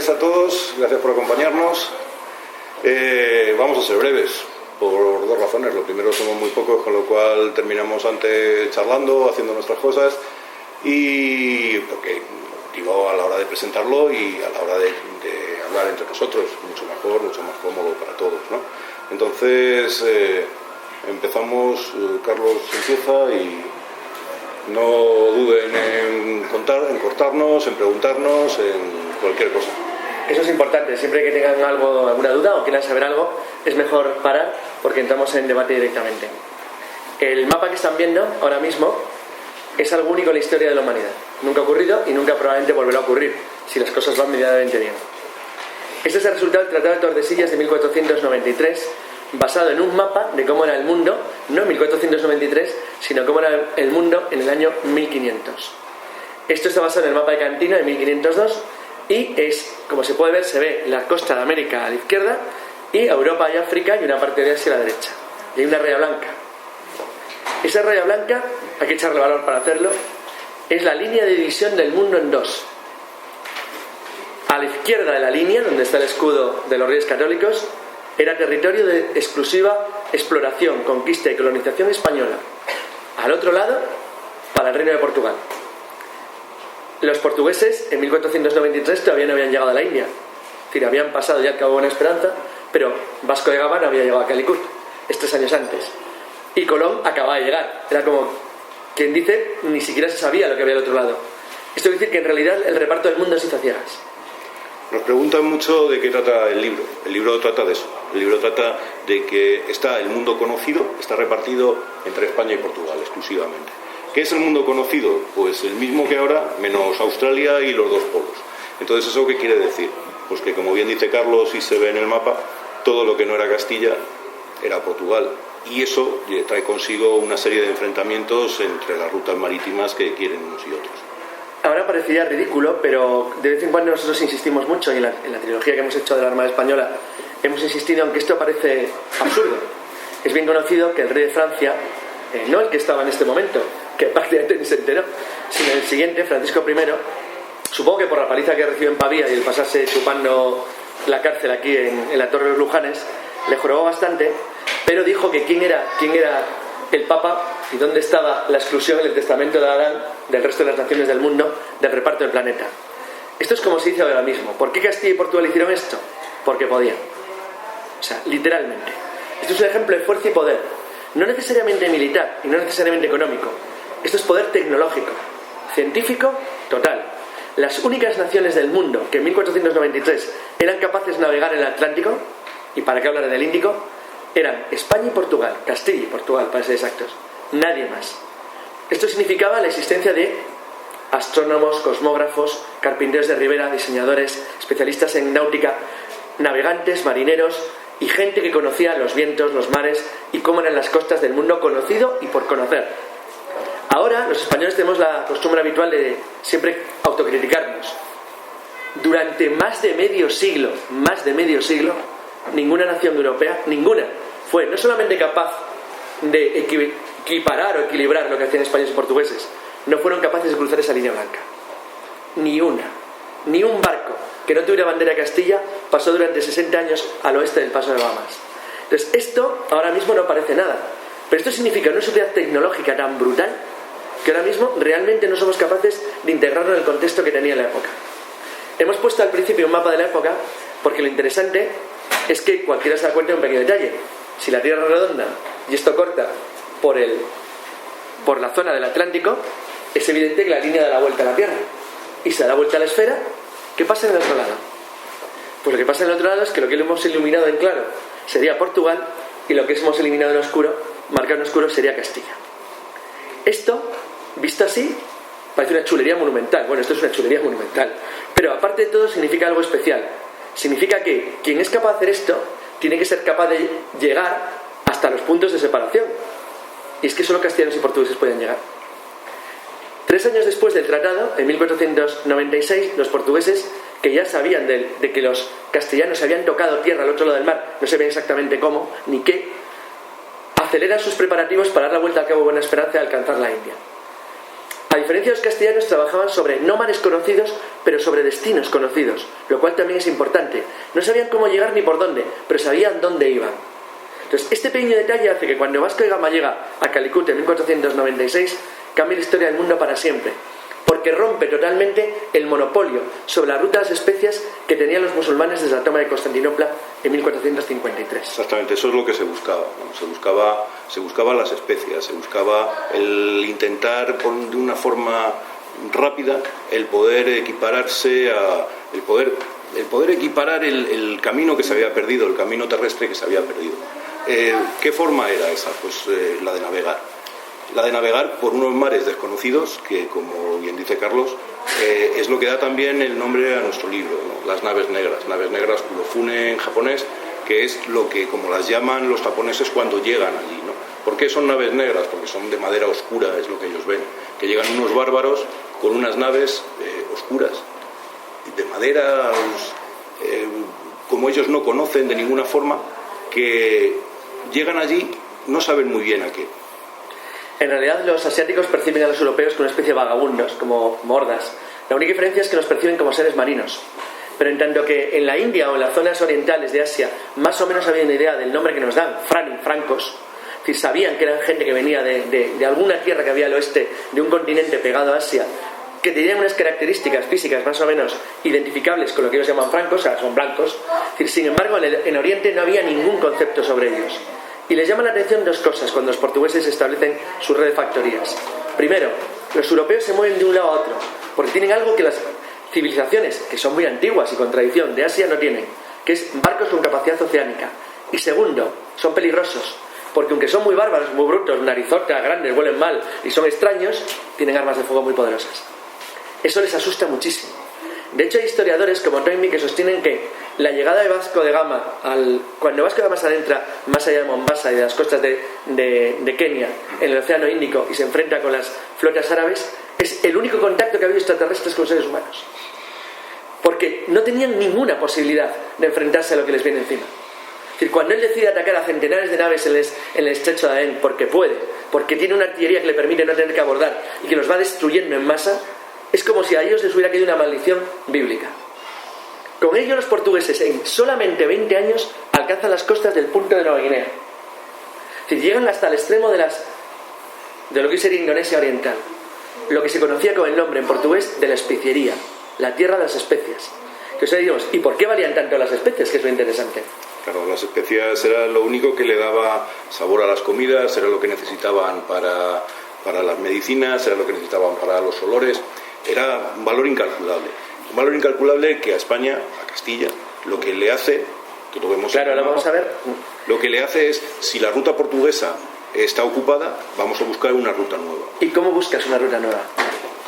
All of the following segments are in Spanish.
tardes a todos, gracias por acompañarnos. Vamos a ser breves, por dos razones. Lo primero, somos muy pocos, con lo cual terminamos antes charlando, haciendo nuestras cosas, y porque digo, a la hora de presentarlo y a la hora de hablar entre nosotros, mucho mejor, mucho más cómodo para todos, ¿no? Entonces, empezamos, Carlos empieza y no duden en cortarnos, en preguntarnos, en cualquier cosa. Eso es importante, siempre que tengan alguna duda o quieran saber algo, es mejor parar porque entramos en debate directamente. El mapa que están viendo ahora mismo es algo único en la historia de la humanidad. Nunca ha ocurrido y nunca probablemente volverá a ocurrir, si las cosas van medianamente bien. Este es el resultado del Tratado de Tordesillas de 1493, basado en un mapa de cómo era el mundo, no en 1493, sino cómo era el mundo en el año 1500. Esto está basado en el mapa de Cantino de 1502 y es, como se puede ver, se ve la costa de América a la izquierda y Europa y África y una parte de Asia a la derecha. Y hay una raya blanca. Esa raya blanca, hay que echarle valor para hacerlo, es la línea de división del mundo en dos. A la izquierda de la línea, donde está el escudo de los Reyes Católicos, era territorio de exclusiva exploración, conquista y colonización española. Al otro lado, para el Reino de Portugal. Los portugueses, en 1493, todavía no habían llegado a la India. Es decir, habían pasado ya el Cabo Buena Esperanza, pero Vasco de Gama no había llegado a Calicut, 3 años antes. Y Colón acababa de llegar. Era como quien dice, ni siquiera se sabía lo que había al otro lado. Esto quiere decir que en realidad el reparto del mundo se hizo a ciegas. Nos preguntan mucho de qué trata el libro. El libro trata de eso. El libro trata de que está el mundo conocido, está repartido entre España y Portugal exclusivamente. ¿Qué es el mundo conocido? Pues el mismo que ahora, menos Australia y los dos polos. Entonces, ¿eso qué quiere decir? Pues que, como bien dice Carlos y se ve en el mapa, todo lo que no era Castilla era Portugal. Y eso trae consigo una serie de enfrentamientos entre las rutas marítimas que quieren unos y otros. Ahora parecería ridículo, pero de vez en cuando nosotros insistimos mucho, y en la trilogía que hemos hecho de la Armada Española hemos insistido, aunque esto parece absurdo. Es bien conocido que el rey de Francia, no el que estaba en este momento, que prácticamente ni se enteró, sino el siguiente, Francisco I, supongo que por la paliza que recibió en Pavía y el pasarse chupando la cárcel aquí en la Torre de los Lujanes, le jorobó bastante, pero dijo que quién era el Papa y dónde estaba la exclusión en el testamento de Adán del resto de las naciones del mundo del reparto del planeta. Esto es como se dice ahora mismo. ¿Por qué Castilla y Portugal hicieron esto? Porque podían. O sea, literalmente. Esto es un ejemplo de fuerza y poder. No necesariamente militar y no necesariamente económico. Esto es poder tecnológico, científico, total. Las únicas naciones del mundo que en 1493 eran capaces de navegar en el Atlántico, y para qué hablar en el Índico, eran España y Portugal, Castilla y Portugal, para ser exactos. Nadie más. Esto significaba la existencia de astrónomos, cosmógrafos, carpinteros de ribera, diseñadores, especialistas en náutica, navegantes, marineros y gente que conocía los vientos, los mares y cómo eran las costas del mundo conocido y por conocer. Ahora los españoles tenemos la costumbre habitual de siempre autocriticarnos. Durante más de medio siglo, ninguna nación europea, ninguna, fue no solamente capaz de equiparar o equilibrar lo que hacían españoles y portugueses, no fueron capaces de cruzar esa línea blanca. Ni una. Ni un barco que no tuviera bandera de Castilla pasó durante 60 años al oeste del Paso de Bahamas. Entonces, esto ahora mismo no parece nada, pero esto significa una sociedad tecnológica tan brutal que ahora mismo realmente no somos capaces de integrarlo en el contexto que tenía la época. Hemos puesto al principio un mapa de la época porque lo interesante es que cualquiera se da cuenta de un pequeño detalle. Si la Tierra es redonda y esto corta por la zona del Atlántico, es evidente que la línea da la vuelta a la Tierra. Y se da la vuelta a la esfera, ¿qué pasa en el otro lado? Pues lo que pasa en el otro lado es que lo que hemos iluminado en claro sería Portugal y lo que hemos eliminado en oscuro, marcado en oscuro, sería Castilla. Esto, visto así, parece una chulería monumental. Bueno, esto es una chulería monumental. Pero aparte de todo significa algo especial. Significa que quien es capaz de hacer esto tiene que ser capaz de llegar hasta los puntos de separación. Y es que solo castellanos y portugueses pueden llegar. 3 años después del tratado, en 1496, los portugueses, que ya sabían de que los castellanos habían tocado tierra al otro lado del mar, no sabían exactamente cómo ni qué, aceleran sus preparativos para dar la vuelta al Cabo Buena Esperanza y alcanzar la India. A diferencia de los castellanos, trabajaban sobre no mares conocidos, pero sobre destinos conocidos, lo cual también es importante. No sabían cómo llegar ni por dónde, pero sabían dónde iban. Entonces, este pequeño detalle hace que cuando Vasco de Gama llega a Calicut en 1496, cambie la historia del mundo para siempre, porque rompe totalmente el monopolio sobre la ruta de las especias que tenían los musulmanes desde la toma de Constantinopla en 1453. Exactamente, eso es lo que se buscaba, ¿no? Se buscaba las especias, se buscaba el intentar de una forma rápida el poder equipararse el poder equiparar el camino que se había perdido, el camino terrestre que se había perdido. ¿Qué forma era esa? Pues la de navegar. La de navegar por unos mares desconocidos, que como bien dice Carlos, es lo que da también el nombre a nuestro libro, ¿no? Las naves negras. Naves negras, Kurofune en japonés, que es lo que, como las llaman los japoneses cuando llegan allí, ¿no? ¿Por qué son naves negras? Porque son de madera oscura, es lo que ellos ven. Que llegan unos bárbaros con unas naves oscuras, de madera, como ellos no conocen de ninguna forma, que llegan allí, no saben muy bien a qué. En realidad los asiáticos perciben a los europeos como una especie de vagabundos, como hordas. La única diferencia es que nos perciben como seres marinos. Pero en tanto que en la India o en las zonas orientales de Asia más o menos había una idea del nombre que nos dan, francos, es decir, sabían que eran gente que venía de alguna tierra que había al oeste de un continente pegado a Asia, que tenían unas características físicas más o menos identificables con lo que ellos llaman francos, o sea, son blancos. Es decir, sin embargo, en Oriente no había ningún concepto sobre ellos. Y les llama la atención dos cosas cuando los portugueses establecen su red de factorías. Primero, los europeos se mueven de un lado a otro, porque tienen algo que las civilizaciones, que son muy antiguas y con tradición de Asia, no tienen, que es barcos con capacidad oceánica. Y segundo, son peligrosos, porque aunque son muy bárbaros, muy brutos, narizotas, grandes, huelen mal y son extraños, tienen armas de fuego muy poderosas. Eso les asusta muchísimo. De hecho, hay historiadores como Toynbee que sostienen que la llegada de Vasco de Gama, cuando Vasco de Gama se adentra más allá de Mombasa y de las costas de Kenia, en el Océano Índico, y se enfrenta con las flotas árabes, es el único contacto que ha habido extraterrestres con seres humanos. Porque no tenían ninguna posibilidad de enfrentarse a lo que les viene encima. Es decir, cuando él decide atacar a centenares de naves en el estrecho de Adén, porque puede, porque tiene una artillería que le permite no tener que abordar y que los va destruyendo en masa, es como si a ellos les hubiera caído una maldición bíblica. Con ello los portugueses en solamente 20 años alcanzan las costas del punto de Nueva Guinea. Es decir, llegan hasta el extremo de lo que sería Indonesia Oriental, lo que se conocía con el nombre en portugués de la especiería, la tierra de las especias. Entonces diríamos, ¿y por qué valían tanto las especias? Que es lo interesante. Claro, las especias era lo único que le daba sabor a las comidas, era lo que necesitaban para las medicinas, era lo que necesitaban para los olores. Era un valor incalculable que a España, a Castilla, lo que le hace, que lo vemos claro, ahora vamos a ver, lo que le hace es, si la ruta portuguesa está ocupada, vamos a buscar una ruta nueva. ¿Y cómo buscas una ruta nueva?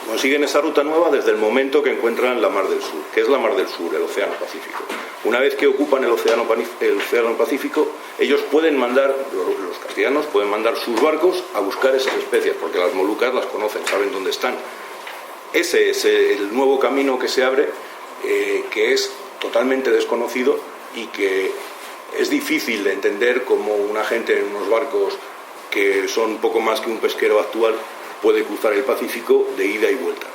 Consiguen esa ruta nueva desde el momento que encuentran la Mar del Sur. ¿Qué es la Mar del Sur? El Océano Pacífico. Una vez que ocupan el Océano Pacífico, ellos pueden mandar, los castellanos pueden mandar sus barcos a buscar esas especias, porque las Molucas las conocen, saben dónde están. Ese es el nuevo camino que se abre, que es totalmente desconocido y que es difícil de entender cómo una gente en unos barcos que son poco más que un pesquero actual puede cruzar el Pacífico de ida y vuelta.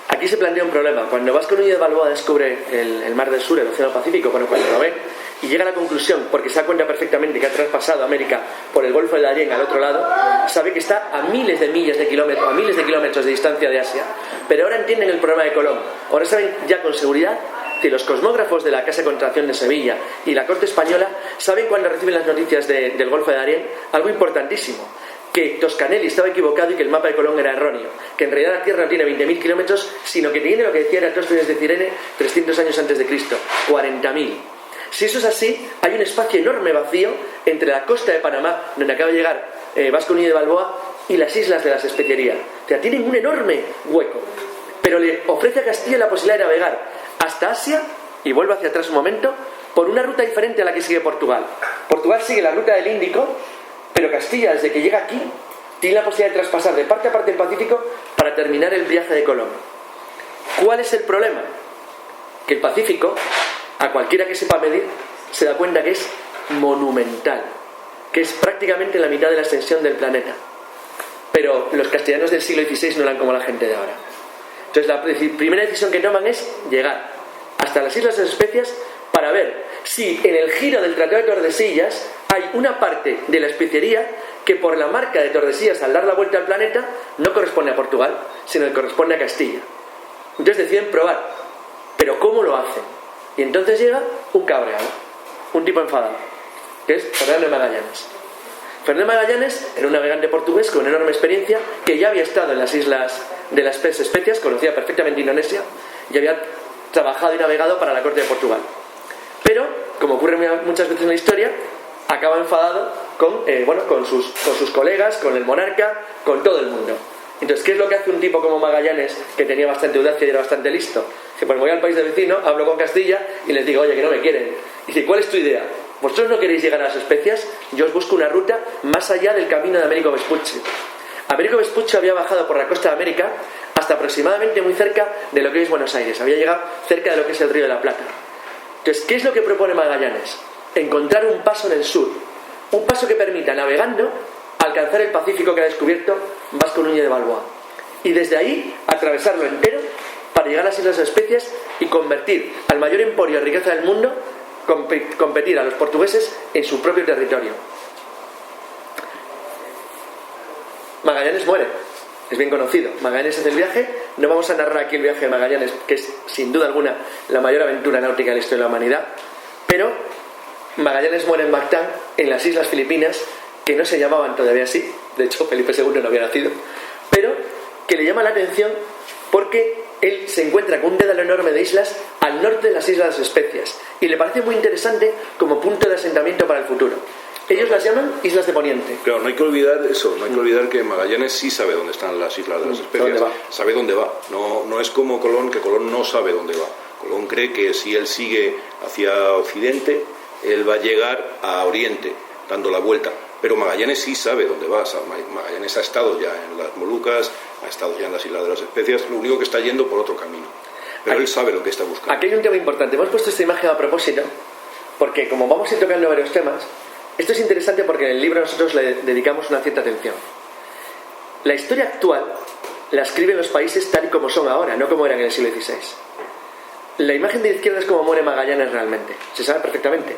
Aquí se plantea un problema. Cuando Vasco Núñez de Balboa descubre el Mar del Sur, el Océano Pacífico, cuando lo ve y llega a la conclusión, porque se da cuenta perfectamente que ha traspasado América por el Golfo de Darién al otro lado, sabe que está a miles de kilómetros de distancia de Asia, pero ahora entienden el problema de Colón. Ahora saben ya con seguridad que los cosmógrafos de la Casa de Contratación de Sevilla y la Corte Española saben cuando reciben las noticias del Golfo de Darién algo importantísimo, que Toscanelli estaba equivocado y que el mapa de Colón era erróneo, que en realidad la Tierra no tiene 20.000 kilómetros, sino que tiene lo que decía Eratóstenes de Cirene 300 años antes de Cristo, 40.000. Si eso es así, hay un espacio enorme vacío entre la costa de Panamá, donde acaba de llegar Vasco Núñez de Balboa, y las islas de las Especierías. O sea, tienen un enorme hueco, pero le ofrece a Castilla la posibilidad de navegar hasta Asia, y vuelvo hacia atrás un momento, por una ruta diferente a la que sigue Portugal. Portugal sigue la ruta del Índico, pero Castilla, desde que llega aquí, tiene la posibilidad de traspasar de parte a parte el Pacífico para terminar el viaje de Colón. ¿Cuál es el problema? Que el Pacífico, a cualquiera que sepa medir, se da cuenta que es monumental, que es prácticamente la mitad de la extensión del planeta. pero los castellanos del siglo XVI no eran como la gente de ahora. Entonces la primera decisión que toman es llegar hasta las Islas de las Especias para ver si en el giro del Tratado de Tordesillas hay una parte de la especiería que por la marca de Tordesillas al dar la vuelta al planeta no corresponde a Portugal, sino que corresponde a Castilla. Entonces deciden probar, pero ¿cómo lo hacen? Y entonces llega un cabreado, un tipo enfadado, que es Fernando de Magallanes. Fernando de Magallanes era un navegante portugués con enorme experiencia que ya había estado en las islas de las Especias, conocía perfectamente Indonesia y había trabajado y navegado para la corte de Portugal. Pero, como ocurre muchas veces en la historia, acaba enfadado con sus colegas, con el monarca, con todo el mundo. Entonces, ¿qué es lo que hace un tipo como Magallanes, que tenía bastante audacia y era bastante listo? Dice, pues voy al país de vecino, hablo con Castilla y les digo, oye, que no me quieren. Dice, ¿cuál es tu idea? ¿Vosotros no queréis llegar a las Especias? Yo os busco una ruta más allá del camino de Américo Vespucci. Américo Vespucci había bajado por la costa de América hasta aproximadamente muy cerca de lo que hoy es Buenos Aires. Había llegado cerca de lo que es el Río de la Plata. Entonces, ¿qué es lo que propone Magallanes? Encontrar un paso en el sur. Un paso que permita, navegando, alcanzar el Pacífico que ha descubierto Vasco Núñez de Balboa. Y desde ahí, atravesarlo entero para llegar a las Islas de las Especias y convertir al mayor emporio de riqueza del mundo, competir a los portugueses en su propio territorio. Magallanes muere, es bien conocido. Magallanes hace el viaje. No vamos a narrar aquí el viaje de Magallanes, que es sin duda alguna la mayor aventura náutica de la historia de la humanidad, pero Magallanes muere en Mactán, en las Islas Filipinas, que no se llamaban todavía así, de hecho Felipe II no había nacido, pero que le llama la atención porque él se encuentra con un dédalo enorme de islas al norte de las Islas de las Especias y le parece muy interesante como punto de asentamiento para el futuro. Ellos las llaman Islas de Poniente. Claro, no hay que olvidar eso, no hay que olvidar que Magallanes sí sabe dónde están las Islas de las Especias, sabe dónde va, no es como Colón, que Colón no sabe dónde va. Colón cree que si él sigue hacia Occidente, él va a llegar a Oriente, dando la vuelta. Pero Magallanes sí sabe dónde va. Magallanes ha estado ya en las Molucas, ha estado ya en las Islas de las Especias, lo único que está yendo por otro camino. Pero él sabe lo que está buscando. Aquí hay un tema importante. Hemos puesto esta imagen a propósito, porque como vamos a ir tocando varios temas, esto es interesante porque en el libro nosotros le dedicamos una cierta atención. La historia actual la escriben los países tal y como son ahora, no como eran en el siglo XVI. La imagen de la izquierda es como muere Magallanes realmente, se sabe perfectamente.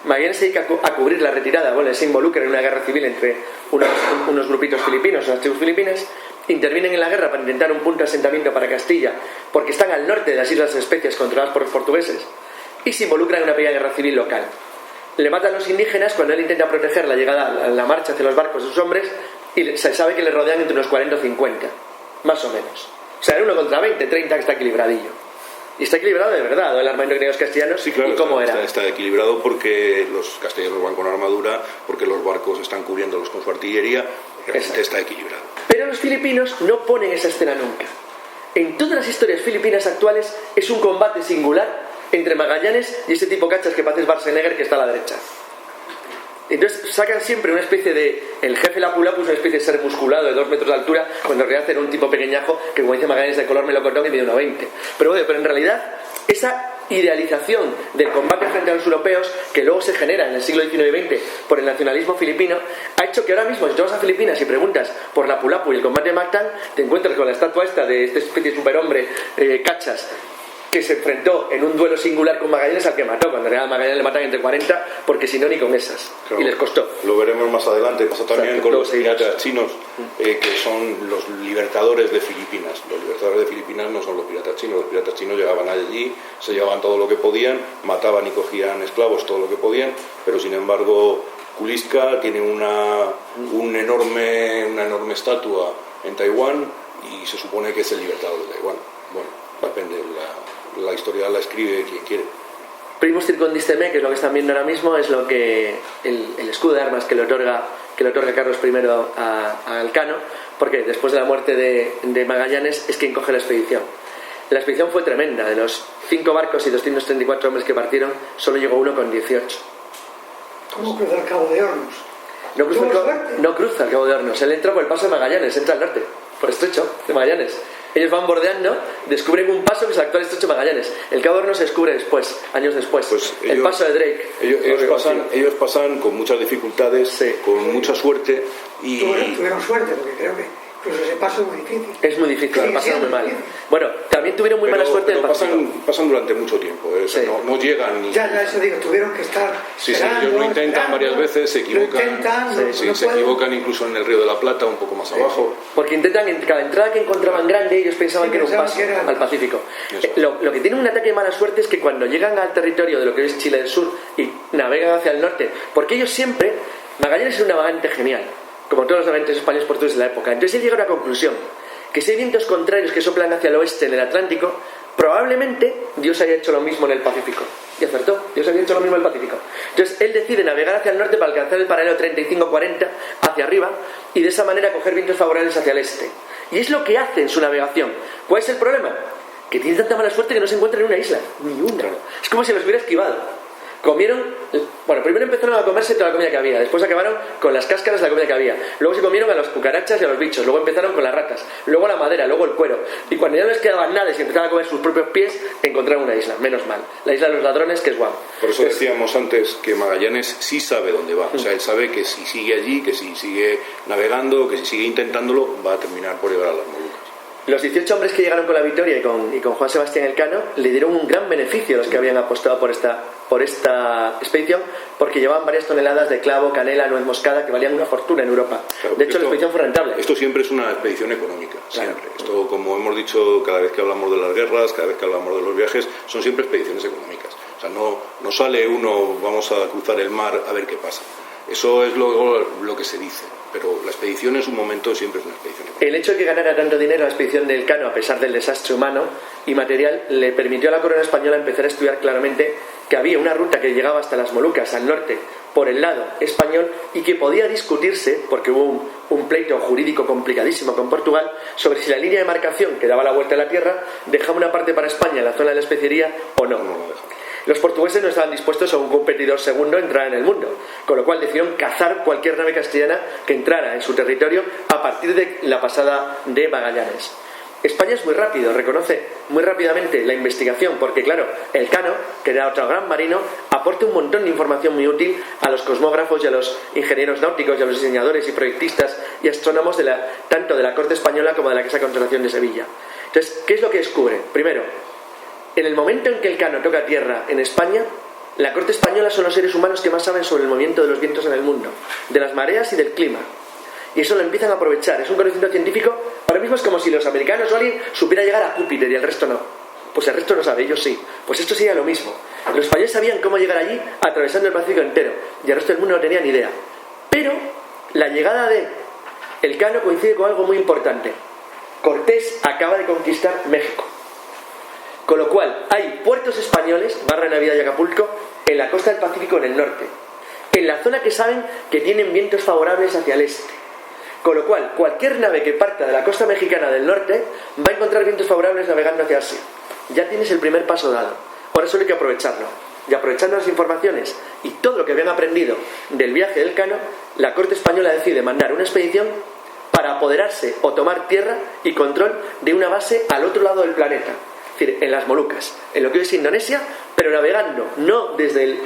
Magallanes se dedica a cubrir la retirada, se involucra en una guerra civil entre unos grupitos filipinos, unas tribus filipinas, intervienen en la guerra para intentar un punto de asentamiento para Castilla, porque están al norte de las Islas de las Especias controladas por los portugueses, y se involucran en una pequeña guerra civil local. Le matan a los indígenas cuando él intenta proteger la llegada a la marcha hacia los barcos de sus hombres, y se sabe que le rodean entre unos 40 o 50, más o menos. O sea, era 1 contra 20, 30, que está equilibradillo. Y está equilibrado de verdad, el armamento que tenían los castellanos. Sí, claro, y cómo era. Está equilibrado porque los castellanos van con armadura, porque los barcos están cubriéndolos con su artillería. Realmente está equilibrado. Pero los filipinos no ponen esa escena nunca. En todas las historias filipinas actuales es un combate singular entre Magallanes y ese tipo cachas que parece Schwarzenegger que está a la derecha. Entonces sacan siempre una especie de... El jefe Lapu-Lapu es una especie de ser musculado de 2 metros de altura, cuando en realidad era un tipo pequeñajo que, como dice Magallanes, de color melocotón y mide 1,20. Pero en realidad esa idealización del combate frente a los europeos, que luego se genera en el siglo XIX y XX por el nacionalismo filipino, ha hecho que ahora mismo, si tú vas a Filipinas y preguntas por Lapu-Lapu y el combate de Mactán, te encuentras con la estatua esta de esta especie de superhombre cachas, que se enfrentó en un duelo singular con Magallanes al que mató. Cuando en realidad a Magallanes le matan entre 40, porque si no, ni con esas. Claro, y les costó. Lo veremos más adelante. Pasa también con los piratas chinos, que son los libertadores de Filipinas. Los libertadores de Filipinas no son los piratas chinos. Los piratas chinos llegaban allí, se llevaban todo lo que podían, mataban y cogían esclavos todo lo que podían, pero sin embargo Kulistka tiene una enorme estatua en Taiwán y se supone que es el libertador de Taiwán. Bueno, depende, la historia la escribe quien quiere. Primus Circundisteme, que es lo que están viendo ahora mismo, es lo que el escudo de armas que le otorga Carlos I a Elcano, porque después de la muerte de Magallanes es quien coge la expedición. La expedición fue tremenda. De los 5 barcos y 234 hombres que partieron, solo llegó uno con 18. ¿Cómo cruza el Cabo de Hornos? No cruza el Cabo de Hornos. Él entra por el paso de Magallanes, entra al norte. por el estrecho de Magallanes. Ellos van bordeando, descubren un paso que es el actual estrecho de Magallanes. El Cabo de Hornos se descubre después, años después. Pues el paso de Drake. Ellos pasan con muchas dificultades, sí, con mucha suerte. Y tuvieron suerte, porque creo que incluso ese paso es muy difícil. Es muy difícil, lo pasaron muy mal. Bueno, también tuvieron muy mala suerte en el pasan durante mucho tiempo, sí, no llegan ni... Ya, eso digo, tuvieron que estar ellos lo intentan varias veces, se equivocan, se equivocan incluso en el Río de la Plata, un poco más abajo. Porque intentan, en cada entrada que encontraban grande, ellos pensaban que era un paso al Pacífico. Lo que tiene un ataque de mala suerte es que cuando llegan al territorio de lo que es Chile del Sur y navegan hacia el norte, porque ellos siempre, Magallanes es un navegante genial, como todos los navegantes españoles portugueses de la época. Entonces él llega a una conclusión, que si hay vientos contrarios que soplan hacia el oeste en el Atlántico, probablemente Dios haya hecho lo mismo en el Pacífico. Y acertó, Dios había hecho lo mismo en el Pacífico. Entonces él decide navegar hacia el norte para alcanzar el paralelo 35-40 hacia arriba y de esa manera coger vientos favorables hacia el este. Y es lo que hace en su navegación. ¿Cuál es el problema? Que tiene tanta mala suerte que no se encuentra en una isla, ni una. Es como si los hubiera esquivado. Primero empezaron a comerse toda la comida que había, después acabaron con las cáscaras de la comida que había, luego se comieron a las cucarachas y a los bichos, luego empezaron con las ratas, luego la madera, luego el cuero, y cuando ya no les quedaba nada y se empezaban a comer sus propios pies, encontraron una isla, menos mal, la isla de los ladrones, que es guau. Por eso decíamos antes que Magallanes sí sabe dónde va, o sea, él sabe que si sigue allí, que si sigue navegando, que si sigue intentándolo, va a terminar por llegar a las Molucas. Los 18 hombres que llegaron con la Victoria y con Juan Sebastián Elcano le dieron un gran beneficio a los que habían apostado por esta expedición, porque llevaban varias toneladas de clavo, canela, nuez moscada, que valían una fortuna en Europa. Claro, de hecho, la expedición fue rentable. Esto siempre es una expedición económica, siempre. Claro. Esto, como hemos dicho, cada vez que hablamos de las guerras, cada vez que hablamos de los viajes, son siempre expediciones económicas. O sea, no sale uno, vamos a cruzar el mar a ver qué pasa. Eso es lo que se dice, pero la expedición en su momento siempre es una expedición económica. El hecho de que ganara tanto dinero la expedición de Elcano, a pesar del desastre humano y material, le permitió a la corona española empezar a estudiar claramente que había una ruta que llegaba hasta las Molucas, al norte, por el lado español, y que podía discutirse, porque hubo un pleito jurídico complicadísimo con Portugal, sobre si la línea de marcación que daba la vuelta a la tierra dejaba una parte para España en la zona de la especería o no. Los portugueses no estaban dispuestos a un competidor segundo entrar en el mundo, con lo cual decidieron cazar cualquier nave castellana que entrara en su territorio a partir de la pasada de Magallanes. España es muy rápido, reconoce muy rápidamente la investigación, porque claro, Elcano, que era otro gran marino, aporta un montón de información muy útil a los cosmógrafos y a los ingenieros náuticos y a los diseñadores y proyectistas y astrónomos tanto de la corte española como de la Casa de Contratación de Sevilla. Entonces, ¿qué es lo que descubre? Primero, en el momento en que Elcano toca tierra en España, la corte española son los seres humanos que más saben sobre el movimiento de los vientos en el mundo, de las mareas y del clima. Y eso lo empiezan a aprovechar. Es un conocimiento científico. Ahora mismo es como si los americanos o alguien supiera llegar a Júpiter y el resto no. Pues el resto no sabe, ellos sí. Pues esto sería lo mismo. Los españoles sabían cómo llegar allí atravesando el Pacífico entero, y el resto del mundo no tenía ni idea. Pero la llegada de Elcano coincide con algo muy importante. Cortés acaba de conquistar México. Con lo cual hay puertos españoles, Barra Navidad y Acapulco, en la costa del Pacífico en el norte, en la zona que saben que tienen vientos favorables hacia el este. Con lo cual, cualquier nave que parta de la costa mexicana del norte va a encontrar vientos favorables navegando hacia Asia. Ya tienes el primer paso dado. Ahora solo hay que aprovecharlo. Y aprovechando las informaciones y todo lo que habían aprendido del viaje del Elcano, la corte española decide mandar una expedición para apoderarse o tomar tierra y control de una base al otro lado del planeta. Es decir, en las Molucas, en lo que hoy es Indonesia, pero navegando no desde el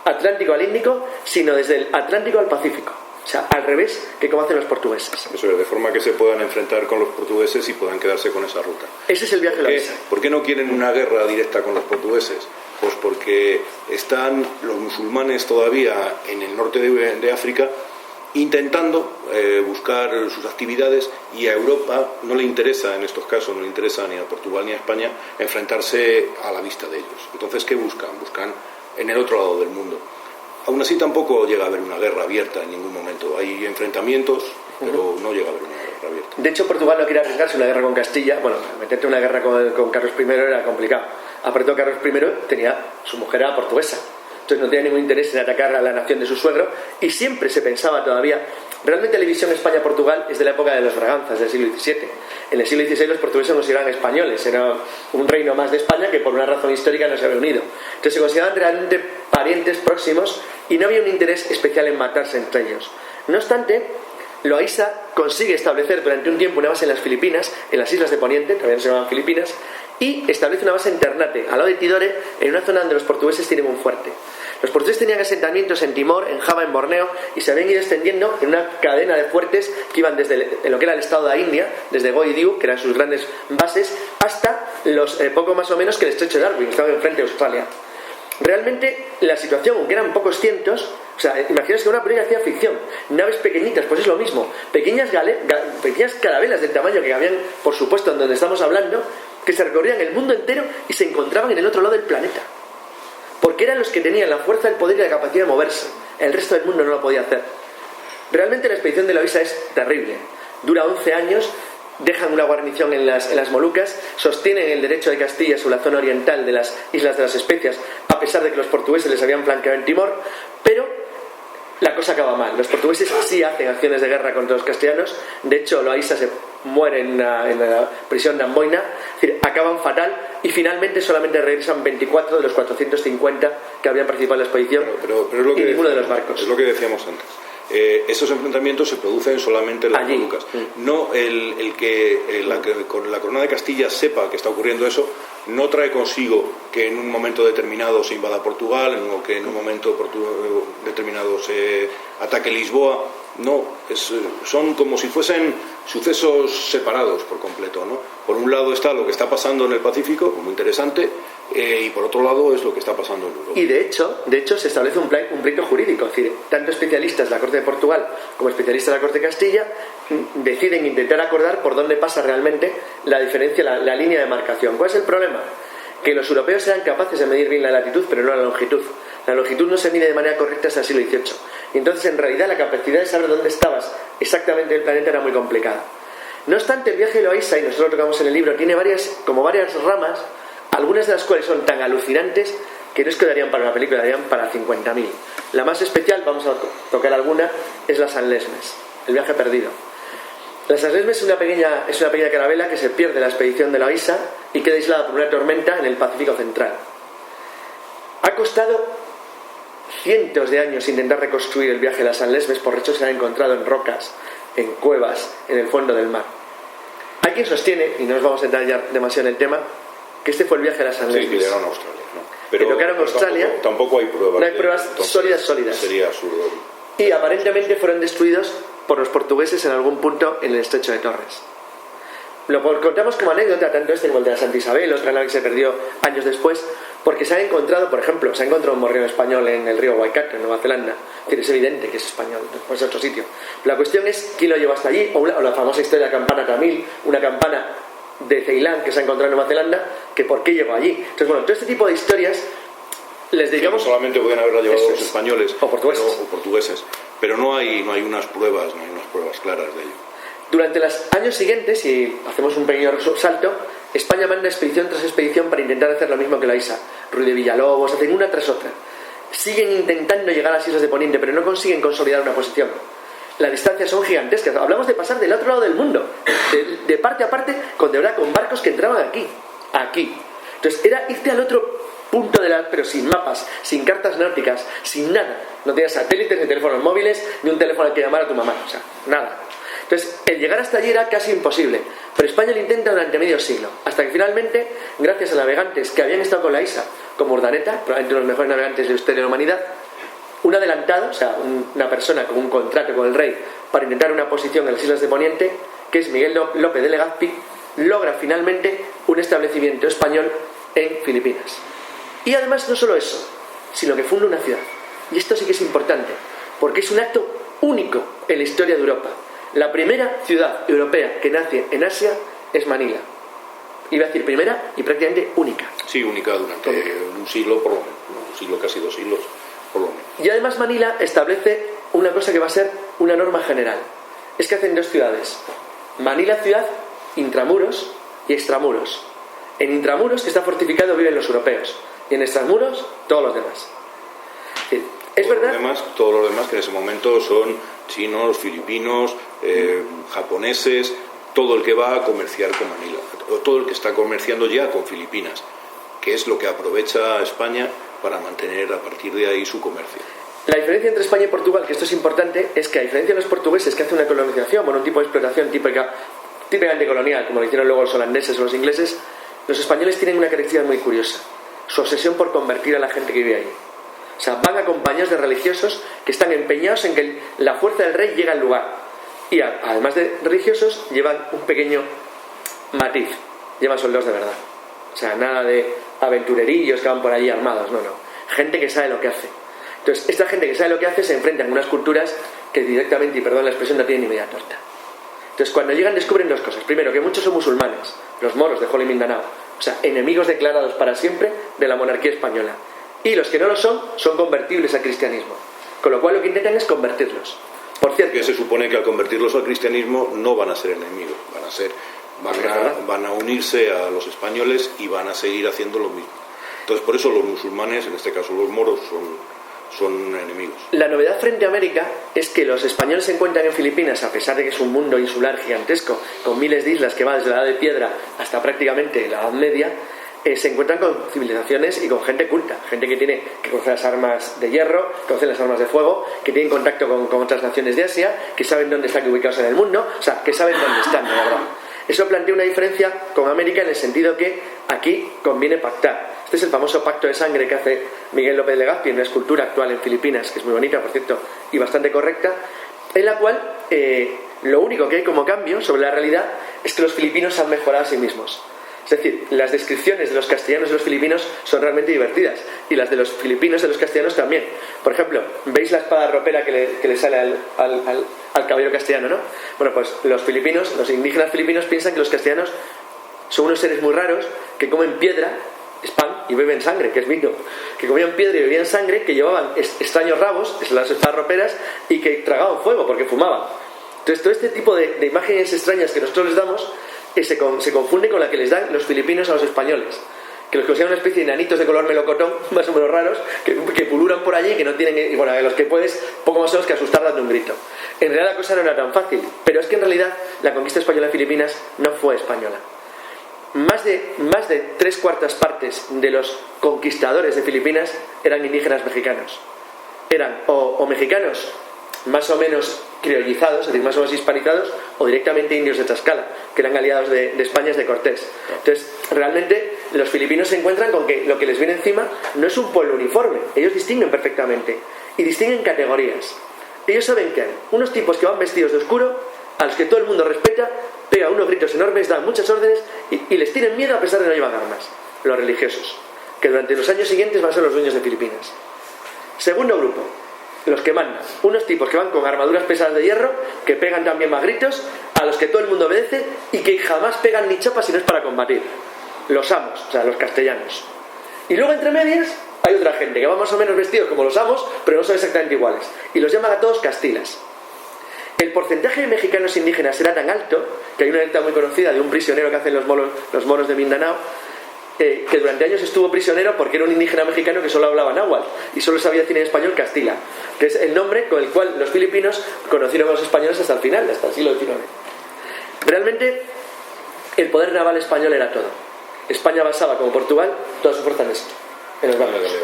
Atlántico al Índico, sino desde el Atlántico al Pacífico. O sea, al revés que como hacen los portugueses. Eso es, de forma que se puedan enfrentar con los portugueses y puedan quedarse con esa ruta. Ese es el viaje de la mesa. ¿Por qué no quieren una guerra directa con los portugueses? Pues porque están los musulmanes todavía en el norte de África intentando buscar sus actividades, y a Europa no le interesa, en estos casos no le interesa ni a Portugal ni a España enfrentarse a la vista de ellos. Entonces, ¿qué buscan? Buscan en el otro lado del mundo. Aún así tampoco llega a haber una guerra abierta en ningún momento. Hay enfrentamientos, pero no llega a haber una guerra abierta. De hecho, Portugal no quiere arriesgarse una guerra con Castilla. Bueno, meterte en una guerra con Carlos I era complicado. Aparte, Carlos I su mujer era portuguesa. Entonces no tenía ningún interés en atacar a la nación de su suegro, y siempre se pensaba todavía. Realmente la división España-Portugal es de la época de los Braganzas, del siglo XVII. En el siglo XVI los portugueses se consideraban españoles, era un reino más de España que por una razón histórica no se había unido. Entonces se consideraban realmente parientes próximos y no había un interés especial en matarse entre ellos. No obstante, Loaiza consigue establecer durante un tiempo una base en las Filipinas, en las islas de Poniente, todavía no se llamaban Filipinas, y establece una base en Ternate, al lado de Tidore, en una zona donde los portugueses tienen un fuerte. Los portugueses tenían asentamientos en Timor, en Java, en Borneo, y se habían ido extendiendo en una cadena de fuertes que iban desde lo que era el estado de la India, desde Goa y Diu, que eran sus grandes bases, hasta los poco más o menos que el estrecho de Darwin, que estaba enfrente de Australia. Realmente la situación, aunque eran pocos cientos, o sea, imaginaos que una película hacía ficción, naves pequeñitas, pues es lo mismo, pequeñas carabelas del tamaño que habían, por supuesto, en donde estamos hablando, que se recorrían el mundo entero y se encontraban en el otro lado del planeta. Porque eran los que tenían la fuerza, el poder y la capacidad de moverse. El resto del mundo no lo podía hacer. Realmente la expedición de Loaiza es terrible. Dura 11 años, dejan una guarnición en las Molucas, sostienen el derecho de Castilla sobre la zona oriental de las Islas de las Especias, a pesar de que los portugueses les habían flanqueado en Timor, pero la cosa acaba mal. Los portugueses sí hacen acciones de guerra contra los castellanos. De hecho, Loaiza se muere en la prisión de Amboina. Es decir, acaban fatal y finalmente solamente regresan 24 de los 450 que habían participado en la expedición, pero es lo que y ninguno de los barcos. Es lo que decíamos antes. Esos enfrentamientos se producen solamente en las Molucas. No el que la corona de Castilla sepa que está ocurriendo eso, no trae consigo que en un momento determinado se invada Portugal, o que en un momento determinado se ataque Lisboa. No, son como si fuesen sucesos separados por completo, ¿no? Por un lado está lo que está pasando en el Pacífico, muy interesante, y por otro lado es lo que está pasando en Europa. Y de hecho se establece un pleito jurídico, es decir, tanto especialistas de la Corte de Portugal como especialistas de la Corte de Castilla deciden intentar acordar por dónde pasa realmente la diferencia, la línea de marcación. ¿Cuál es el problema? Que los europeos sean capaces de medir bien la latitud, pero no la longitud. La longitud no se mide de manera correcta hasta el siglo XVIII. Y entonces, en realidad, la capacidad de saber dónde estabas exactamente en el planeta era muy complicada. No obstante, el viaje de Loaiza, y nosotros lo tocamos en el libro, tiene varias ramas, algunas de las cuales son tan alucinantes que no es que darían para una película, darían para 50.000. La más especial, vamos a tocar alguna, es la San Lesmes, el viaje perdido. La San Lesmes es una pequeña carabela que se pierde en la expedición de Loaiza y queda aislada por una tormenta en el Pacífico Central. Ha costado cientos de años intentar reconstruir el viaje de la San Lesmes por restos que se han encontrado en rocas, en cuevas, en el fondo del mar. Hay quien sostiene, y no nos vamos a entrar ya demasiado en el tema, que este fue el viaje de la San Lesmes. Sí, que llegaron a Australia, ¿no? Pero que tocaron Australia. Tampoco hay pruebas. No hay pruebas sólidas. Sería absurdo. Y aparentemente fueron destruidos por los portugueses en algún punto en el estrecho de Torres. Lo contamos como anécdota, tanto este como el de la Santa Isabel, otra nave que se perdió años después, porque se ha encontrado, por ejemplo, un morreo español en el río Waikato, en Nueva Zelanda. Es decir, es evidente que es español, no es otro sitio. La cuestión es quién lo llevó hasta allí, o la famosa historia de la campana Tamil, una campana de Ceilán que se ha encontrado en Nueva Zelanda, que por qué llegó allí. Entonces, bueno, todo este tipo de historias les digamos... Sí, solamente pueden haberla llevado los españoles o portugueses, pero no hay unas pruebas claras de ello. Durante los años siguientes, y hacemos un pequeño salto, España manda expedición tras expedición para intentar hacer lo mismo que Loaiza. Ruiz de Villalobos, hacen una tras otra. Siguen intentando llegar a las islas de Poniente, pero no consiguen consolidar una posición. Las distancias son gigantescas. Hablamos de pasar del otro lado del mundo, de parte a parte, con barcos que entraban aquí. Entonces era irte al otro punto pero sin mapas, sin cartas náuticas, sin nada. No tenías satélites, ni teléfonos móviles, ni un teléfono al que llamar a tu mamá. O sea, nada. Entonces, el llegar hasta allí era casi imposible. Pero España lo intenta durante medio siglo. Hasta que finalmente, gracias a navegantes que habían estado con Loaiza, como Urdaneta, probablemente uno de los mejores navegantes de la historia de la humanidad, un adelantado, o sea, una persona con un contrato con el rey para intentar una posición en las Islas de Poniente, que es Miguel López de Legazpi, logra finalmente un establecimiento español en Filipinas. Y además no solo eso, sino que funda una ciudad. Y esto sí que es importante, porque es un acto único en la historia de Europa. La primera ciudad europea que nace en Asia es Manila. Iba a decir primera y prácticamente única. Sí, única durante un siglo por lo menos. Un siglo, casi 2 siglos por lo menos. Y además Manila establece una cosa que va a ser una norma general. Es que hacen 2 ciudades. Manila ciudad, intramuros y extramuros. En intramuros, que está fortificado, viven los europeos. Y en extramuros, todos los demás. Es verdad. Todos los demás que en ese momento son chinos, filipinos, japoneses, todo el que va a comerciar con Manila, todo el que está comerciando ya con Filipinas, que es lo que aprovecha España para mantener a partir de ahí su comercio. La diferencia entre España y Portugal, que esto es importante, es que a diferencia de los portugueses que hacen una colonización, bueno, un tipo de explotación típicamente colonial, como lo hicieron luego los holandeses o los ingleses, los españoles tienen una característica muy curiosa: su obsesión por convertir a la gente que vive ahí. O sea, van acompañados de religiosos que están empeñados en que la fuerza del rey llegue al lugar. Y además de religiosos, llevan un pequeño matiz: llevan soldados de verdad. O sea, nada de aventurerillos que van por allí armados, no. Gente que sabe lo que hace. Entonces, esta gente que sabe lo que hace se enfrenta en unas culturas que directamente, y perdón la expresión, no tienen ni media torta. Entonces, cuando llegan descubren dos cosas. Primero, que muchos son musulmanes, los moros de Jol y Mindanao, o sea, enemigos declarados para siempre de la monarquía española. Y los que no lo son convertibles al cristianismo. Con lo cual lo que intentan es convertirlos. Por cierto, que se supone que al convertirlos al cristianismo no van a ser enemigos, van a unirse a los españoles y van a seguir haciendo lo mismo. Entonces, por eso los musulmanes, en este caso los moros, son enemigos. La novedad frente a América es que los españoles se encuentran en Filipinas, a pesar de que es un mundo insular gigantesco, con miles de islas que va desde la Edad de Piedra hasta prácticamente la Edad Media, se encuentran con civilizaciones y con gente culta, gente que conoce las armas de hierro, conoce las armas de fuego, que tienen contacto con otras naciones de Asia, que saben dónde están ubicados en el mundo, o sea, que saben dónde están, de verdad. Eso plantea una diferencia con América en el sentido que aquí conviene pactar. Este es el famoso pacto de sangre que hace Miguel López de Legazpi en una escultura actual en Filipinas, que es muy bonita, por cierto, y bastante correcta, en la cual lo único que hay como cambio sobre la realidad es que los filipinos han mejorado a sí mismos. Es decir, las descripciones de los castellanos y los filipinos son realmente divertidas, y las de los filipinos y los castellanos también. Por ejemplo, ¿veis la espada ropera que le sale al caballero castellano, no? Bueno, pues los indígenas filipinos piensan que los castellanos son unos seres muy raros que comen piedra, es pan, y beben sangre, que es vino, que comían piedra y bebían sangre, que llevaban extraños rabos, las espadas roperas, y que tragaban fuego porque fumaban. Entonces, todo este tipo de imágenes extrañas que nosotros les damos se confunde con la que les dan los filipinos a los españoles, que los consideran una especie de enanitos de color melocotón, más o menos raros, que pululan por allí, que no tienen, y bueno, a los que puedes poco más o menos que asustar dando un grito. En realidad la cosa no era tan fácil, pero es que en realidad la conquista española de Filipinas no fue española. Más de 3/4 partes de los conquistadores de Filipinas eran indígenas mexicanos. Eran o mexicanos más o menos criollizados, es decir, más o menos hispanizados, o directamente indios de Tlaxcala, que eran aliados de España, de Cortés. Entonces, realmente los filipinos se encuentran con que lo que les viene encima no es un pueblo uniforme. Ellos distinguen perfectamente, y distinguen categorías. Ellos saben que hay unos tipos que van vestidos de oscuro, a los que todo el mundo respeta, pega unos gritos enormes, dan muchas órdenes y les tienen miedo a pesar de no llevar armas. Los religiosos, que durante los años siguientes van a ser los dueños de Filipinas. Segundo grupo, los que mandan, unos tipos que van con armaduras pesadas de hierro, que pegan también más gritos, a los que todo el mundo obedece y que jamás pegan ni chapas si no es para combatir. Los amos, o sea, los castellanos. Y luego entre medias hay otra gente que va más o menos vestidos como los amos, pero no son exactamente iguales, y los llaman a todos castilas. El porcentaje de mexicanos indígenas era tan alto que hay una anécdota muy conocida de un prisionero que hacen los moros de Mindanao, que durante años estuvo prisionero porque era un indígena mexicano que solo hablaba náhuatl y solo sabía decir en español Castila, que es el nombre con el cual los filipinos conocieron a los españoles hasta el final, hasta el siglo XIX. Realmente el poder naval español era todo. España basaba, como Portugal, toda su fuerza en los barcos.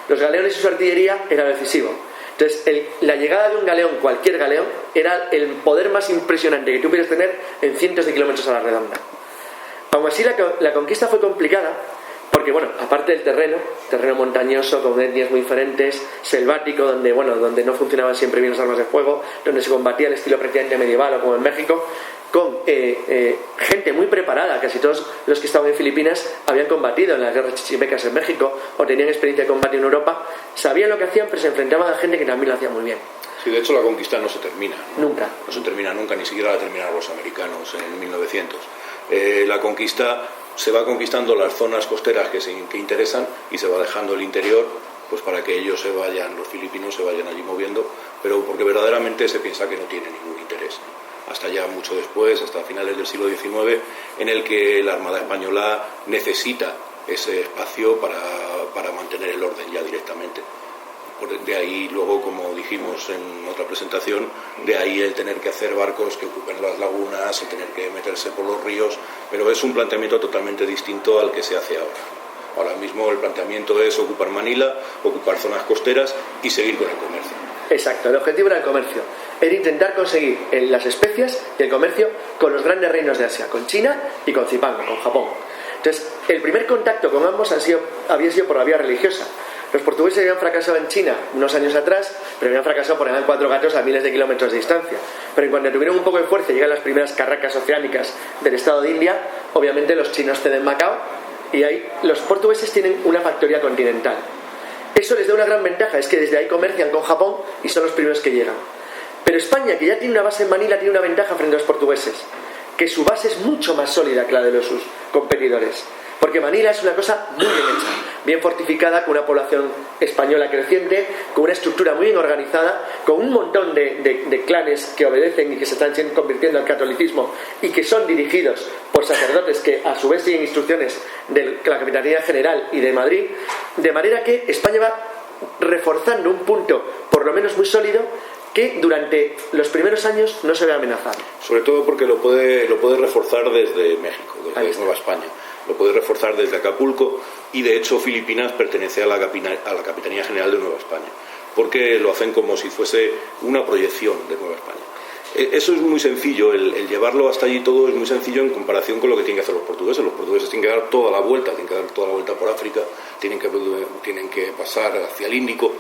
Los galeones y su artillería era decisivo. Entonces, la llegada de un galeón, cualquier galeón, era el poder más impresionante que tú pudieras tener en cientos de kilómetros a la redonda. Aún así, la conquista fue complicada porque, bueno, aparte del terreno montañoso, con etnias muy diferentes, selvático, donde no funcionaban siempre bien las armas de fuego, donde se combatía el estilo prácticamente medieval o como en México, con gente muy preparada. Casi todos los que estaban en Filipinas habían combatido en las guerras chichimecas en México o tenían experiencia de combate en Europa, sabían lo que hacían, pero se enfrentaban a gente que también lo hacía muy bien. Sí, de hecho la conquista no se termina, ¿no? Nunca. No se termina nunca, ni siquiera la terminaron los americanos en 1900. La conquista se va conquistando las zonas costeras que interesan y se va dejando el interior pues para que ellos los filipinos se vayan allí moviendo, pero porque verdaderamente se piensa que no tiene ningún interés. Hasta ya mucho después, hasta finales del siglo XIX, en el que la Armada Española necesita ese espacio para mantener el orden ya directamente. De ahí luego, como dijimos en otra presentación, de ahí el tener que hacer barcos que ocupen las lagunas, el tener que meterse por los ríos, pero es un planteamiento totalmente distinto al que se hace ahora. Ahora mismo el planteamiento es ocupar Manila, ocupar zonas costeras y seguir con el comercio. Exacto, el objetivo era el comercio. Era intentar conseguir las especias y el comercio con los grandes reinos de Asia, con China y con Zipango, con Japón. Entonces, el primer contacto con ambos había sido por la vía religiosa. Los portugueses habían fracasado en China unos años atrás, pero habían fracasado porque eran 4 gatos a miles de kilómetros de distancia. Pero en cuanto tuvieron un poco de fuerza y llegan las primeras carracas oceánicas del estado de India, obviamente los chinos ceden Macao y ahí los portugueses tienen una factoría continental. Eso les da una gran ventaja, es que desde ahí comercian con Japón y son los primeros que llegan. Pero España, que ya tiene una base en Manila, tiene una ventaja frente a los portugueses, que su base es mucho más sólida que la de sus competidores. Porque Manila es una cosa muy bien hecha, bien fortificada, con una población española creciente, con una estructura muy bien organizada, con un montón de clanes que obedecen y que se están convirtiendo al catolicismo y que son dirigidos por sacerdotes que a su vez siguen instrucciones de la Capitanía General y de Madrid, de manera que España va reforzando un punto por lo menos muy sólido que durante los primeros años no se ve amenazado. Sobre todo porque lo puede reforzar desde México, desde Nueva España. Lo puede reforzar desde Acapulco y de hecho Filipinas pertenece a la Capitanía General de Nueva España, porque lo hacen como si fuese una proyección de Nueva España. Eso es muy sencillo, el llevarlo hasta allí todo es muy sencillo en comparación con lo que tienen que hacer los portugueses. Los portugueses tienen que dar toda la vuelta, por África, tienen que pasar hacia el Índico,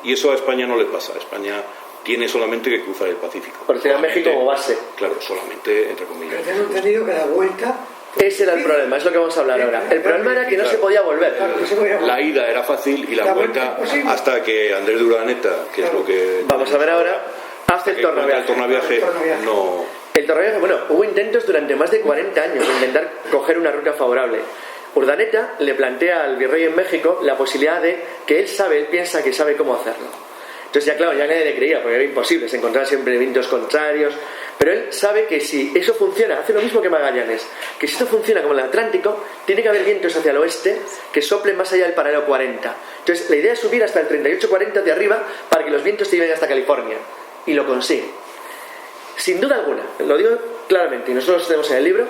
y eso a España no le pasa. A España tiene solamente que cruzar el Pacífico. Porque tiene a México como base. Claro, solamente entre comillas. Pero tengo entendido que la vuelta... Ese era el problema, es lo que vamos a hablar ahora. El problema era que no se podía volver. La ida era fácil y la vuelta, hasta que Andrés de Urdaneta, que es lo que... Vamos a ver ahora, hace el tornaviaje. No... El tornaviaje, bueno, hubo intentos durante más de 40 años de intentar coger una ruta favorable. Urdaneta le plantea al virrey en México la posibilidad de que él piensa que sabe cómo hacerlo. Entonces ya claro, ya nadie le creía, porque era imposible, se encontraban siempre vientos contrarios, pero él sabe que si eso funciona, hace lo mismo que Magallanes, que si esto funciona como el Atlántico, tiene que haber vientos hacia el oeste que soplen más allá del paralelo 40. Entonces la idea es subir hasta el 38-40 de arriba para que los vientos te lleven hasta California, y lo consigue. Sin duda alguna, lo digo claramente, y nosotros lo tenemos en el libro,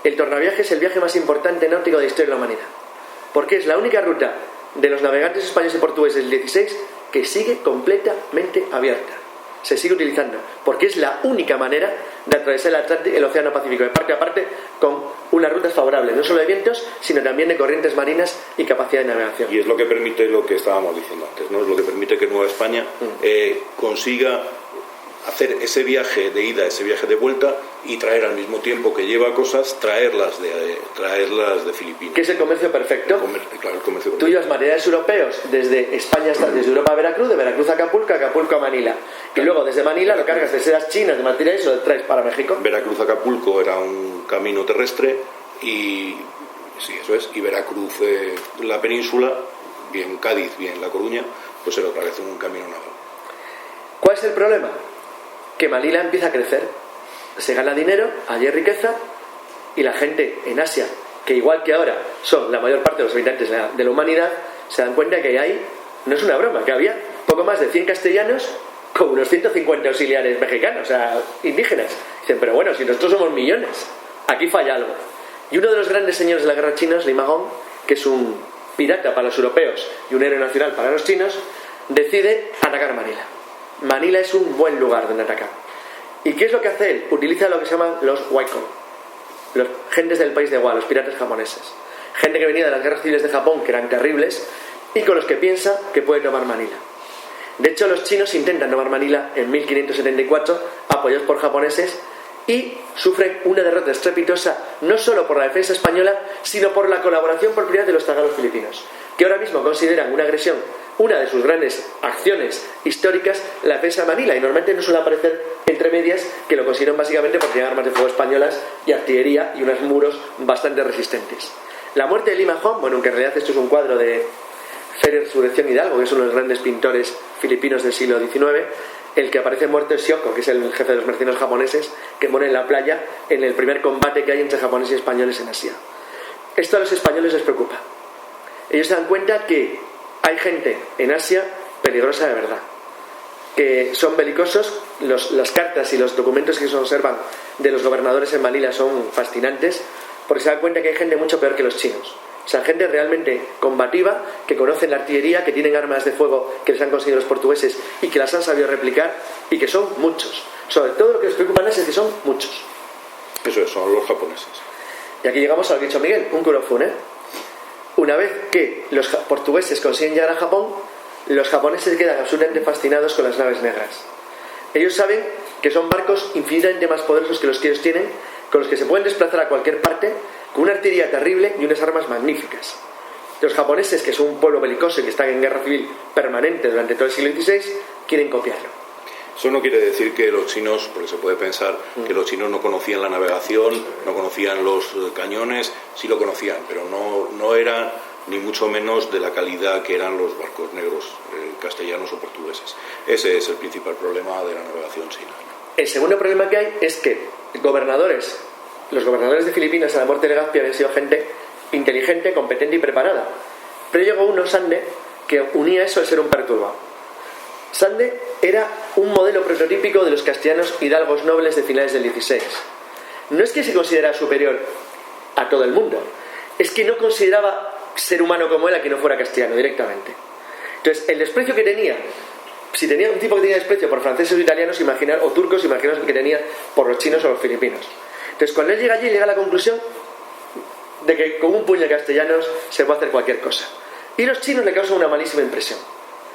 el tornaviaje es el viaje más importante náutico de la historia de la humanidad, porque es la única ruta de los navegantes españoles y portugueses del 16 que sigue completamente abierta. Se sigue utilizando, porque es la única manera de atravesar el Océano Pacífico de parte a parte con unas rutas favorables, no solo de vientos, sino también de corrientes marinas y capacidad de navegación. Y es lo que permite lo que estábamos diciendo antes, ¿no? Es lo que permite que Nueva España consiga hacer ese viaje de ida, ese viaje de vuelta y traer al mismo tiempo que lleva cosas, traerlas de Filipinas. Que es el comercio perfecto. El comercio perfecto. Tú llevas materiales europeos desde España desde Europa a Veracruz, de Veracruz a Acapulco, Acapulco a Manila. Y luego desde Manila lo cargas de sedas chinas, de materiales y lo traes para México. Veracruz a Acapulco era un camino terrestre y sí, eso es. Y Veracruz, la península, bien Cádiz, bien La Coruña, pues era otra vez un camino naval. ¿Cuál es el problema? Que Manila empieza a crecer, se gana dinero, allí hay riqueza y la gente en Asia, que igual que ahora son la mayor parte de los habitantes de la humanidad, se dan cuenta que ahí no es una broma, que había poco más de 100 castellanos con unos 150 auxiliares mexicanos, o sea, indígenas. Dicen, pero bueno, si nosotros somos millones, aquí falla algo. Y uno de los grandes señores de la guerra china, Li Mahon, que es un pirata para los europeos y un héroe nacional para los chinos, decide atacar Manila. Manila es un buen lugar donde atacar. ¿Y qué es lo que hace él? Utiliza lo que se llaman los Waikon, los gentes del país de Wa, los piratas japoneses. Gente que venía de las guerras civiles de Japón, que eran terribles, y con los que piensa que puede tomar Manila. De hecho, los chinos intentan tomar Manila en 1574, apoyados por japoneses, y sufren una derrota estrepitosa, no solo por la defensa española, sino por la colaboración por primera vez de los tagalos filipinos, que ahora mismo consideran una agresión, una de sus grandes acciones históricas, la defensa de Manila, y normalmente no suele aparecer entre medias, que lo consideran básicamente porque tienen armas de fuego españolas y artillería y unos muros bastante resistentes. La muerte de Li Mahon, bueno, que en realidad esto es un cuadro de Félix Resurrección Hidalgo, que es uno de los grandes pintores filipinos del siglo XIX. El que aparece muerto es Sioko, que es el jefe de los mercenarios japoneses, que muere en la playa en el primer combate que hay entre japoneses y españoles en Asia. Esto a los españoles les preocupa. Ellos se dan cuenta que hay gente en Asia peligrosa de verdad, que son belicosos. Las cartas y los documentos que se observan de los gobernadores en Manila son fascinantes, porque se dan cuenta que hay gente mucho peor que los chinos, O sea, gente realmente combativa, que conocen la artillería, que tienen armas de fuego que les han conseguido los portugueses y que las han sabido replicar, y que son muchos. Sobre todo lo que les preocupa es que son muchos. Eso es, son los japoneses. Y aquí llegamos a lo que ha dicho Miguel, un colofón, ¿eh? Una vez que los portugueses consiguen llegar a Japón, los japoneses quedan absolutamente fascinados con las naves negras. Ellos saben que son barcos infinitamente más poderosos que los que ellos tienen, con los que se pueden desplazar a cualquier parte, con una artillería terrible y unas armas magníficas. Los japoneses, que son un pueblo belicoso y que están en guerra civil permanente durante todo el siglo XVI, quieren copiarlo. Eso no quiere decir que los chinos, porque se puede pensar que los chinos no conocían la navegación, no conocían los cañones, sí lo conocían, pero no eran ni mucho menos de la calidad que eran los barcos negros castellanos o portugueses. Ese es el principal problema de la navegación china. El segundo problema que hay es que los gobernadores de Filipinas a la muerte de Legazpi habían sido gente inteligente, competente y preparada. Pero llegó uno, Sande, que unía eso al ser un perturbado. Sande era un modelo prototípico de los castellanos hidalgos nobles de finales del XVI. No es que se considerara superior a todo el mundo, es que no consideraba ser humano como él a quien no fuera castellano directamente. Entonces, el desprecio que tenía, si tenía un tipo que tenía desprecio por franceses o italianos, o turcos, imaginaos que tenía por los chinos o los filipinos. Entonces, cuando él llega allí, llega a la conclusión de que con un puño de castellanos se puede hacer cualquier cosa. Y los chinos le causan una malísima impresión.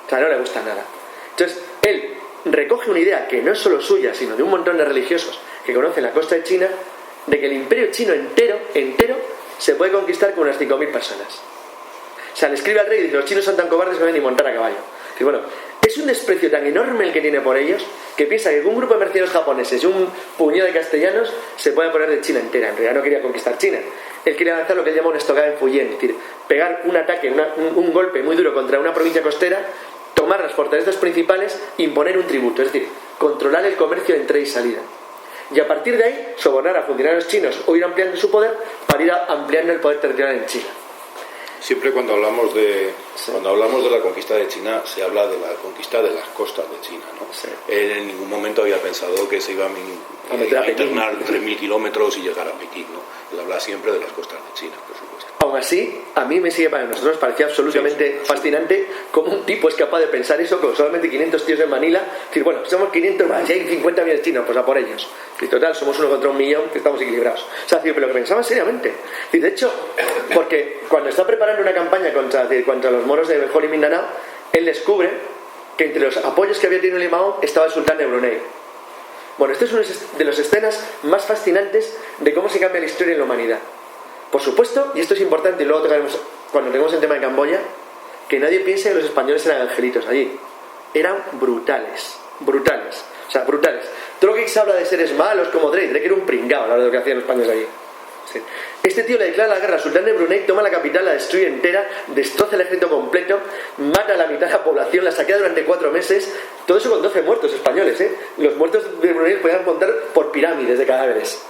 O sea, no le gusta nada. Entonces, él recoge una idea que no es solo suya, sino de un montón de religiosos que conocen la costa de China, de que el imperio chino entero se puede conquistar con unas 5.000 personas. O sea, le escribe al rey y dice: los chinos son tan cobardes que no pueden ni montar a caballo. Y bueno, es un desprecio tan enorme el que tiene por ellos, que piensa que con un grupo de mercenarios japoneses y un puñado de castellanos se puede poner de China entera. En realidad no quería conquistar China. Él quería lanzar lo que él llama una estocada en Fujian, es decir, pegar un ataque, un golpe muy duro contra una provincia costera, tomar las fortalezas principales e imponer un tributo, es decir, controlar el comercio de entrada y salida. Y a partir de ahí, sobornar a funcionarios chinos o ir ampliando su poder para ir ampliando el poder territorial en China. Siempre cuando hablamos de la conquista de China, se habla de la conquista de las costas de China, ¿no? Sí. Él en ningún momento había pensado que se iba a internar 3.000 kilómetros y llegar a Pekín, ¿no? Él habla siempre de las costas de China, por supuesto. Aún así, a mí para nosotros parecía absolutamente fascinante cómo un tipo es capaz de pensar eso con solamente 500 tíos en Manila. Decir, bueno, somos 500 más, y hay 50 millones chinos, pues a por ellos. Y total, somos 1 contra 1 millón, que estamos equilibrados. O sea, pero lo que pensaban seriamente. Y de hecho, porque cuando está preparando una campaña contra los moros de Benjol y Mindanao, él descubre que entre los apoyos que había tenido Limao estaba el sultán de Brunei. Bueno, esto es una de las escenas más fascinantes de cómo se cambia la historia en la humanidad. Por supuesto, y esto es importante, y luego tocaremos cuando tengamos el tema de Camboya, que nadie piense que los españoles eran angelitos allí. Eran brutales. O sea, brutales. Todo lo que se habla de seres malos como Drake que era un pringao a la hora de lo que hacían los españoles allí. Sí. Este tío le declara la guerra al sultán de Brunei, toma la capital, la destruye entera, destroza el ejército completo, mata a la mitad de la población, la saquea durante 4 meses, todo eso con 12 muertos españoles, ¿eh? Los muertos de Brunei podían contar por pirámides de cadáveres.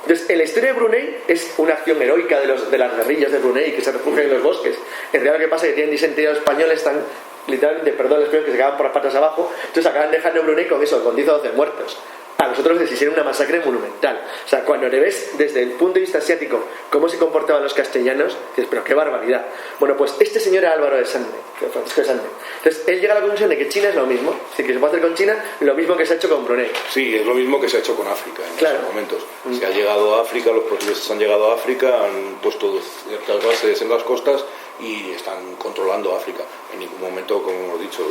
Entonces, en la historia de Brunei es una acción heroica de las guerrillas de Brunei que se refugian en los bosques. En realidad lo que pasa es que tienen disentería españoles, están literalmente, perdón, los que se quedaban por las patas abajo, entonces acaban dejando Brunei con eso, con 10 o 12 muertos. A nosotros les hicieron una masacre monumental. O sea, cuando le ves desde el punto de vista asiático cómo se comportaban los castellanos, dices, pero qué barbaridad. Bueno, pues este señor era Álvaro de Sande, Francisco de Sande. Entonces, él llega a la conclusión de que China es lo mismo, es decir, que se puede hacer con China lo mismo que se ha hecho con Brunei. Sí, es lo mismo que se ha hecho con África en estos momentos. Se ha llegado a África, los portugueses han llegado a África, han puesto ciertas bases en las costas y están controlando África. En ningún momento, como hemos dicho,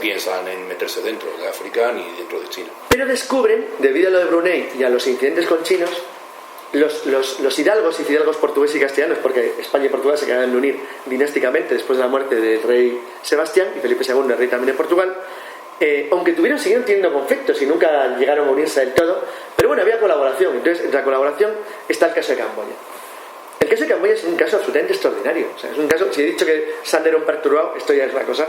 piensan en meterse dentro de África ni dentro de China. Pero descubren, debido a lo de Brunei y a los incidentes con chinos, los hidalgos y fidalgos portugueses y castellanos, porque España y Portugal se acaban de unir dinásticamente después de la muerte del rey Sebastián y Felipe II, el rey también de Portugal, aunque siguieron teniendo conflictos y nunca llegaron a unirse del todo, pero bueno, había colaboración. Entonces, entre la colaboración está el caso de Camboya. El caso de Camboya es un caso absolutamente extraordinario. O sea, es un caso, si he dicho que Sande era un perturbado, esto ya es la cosa.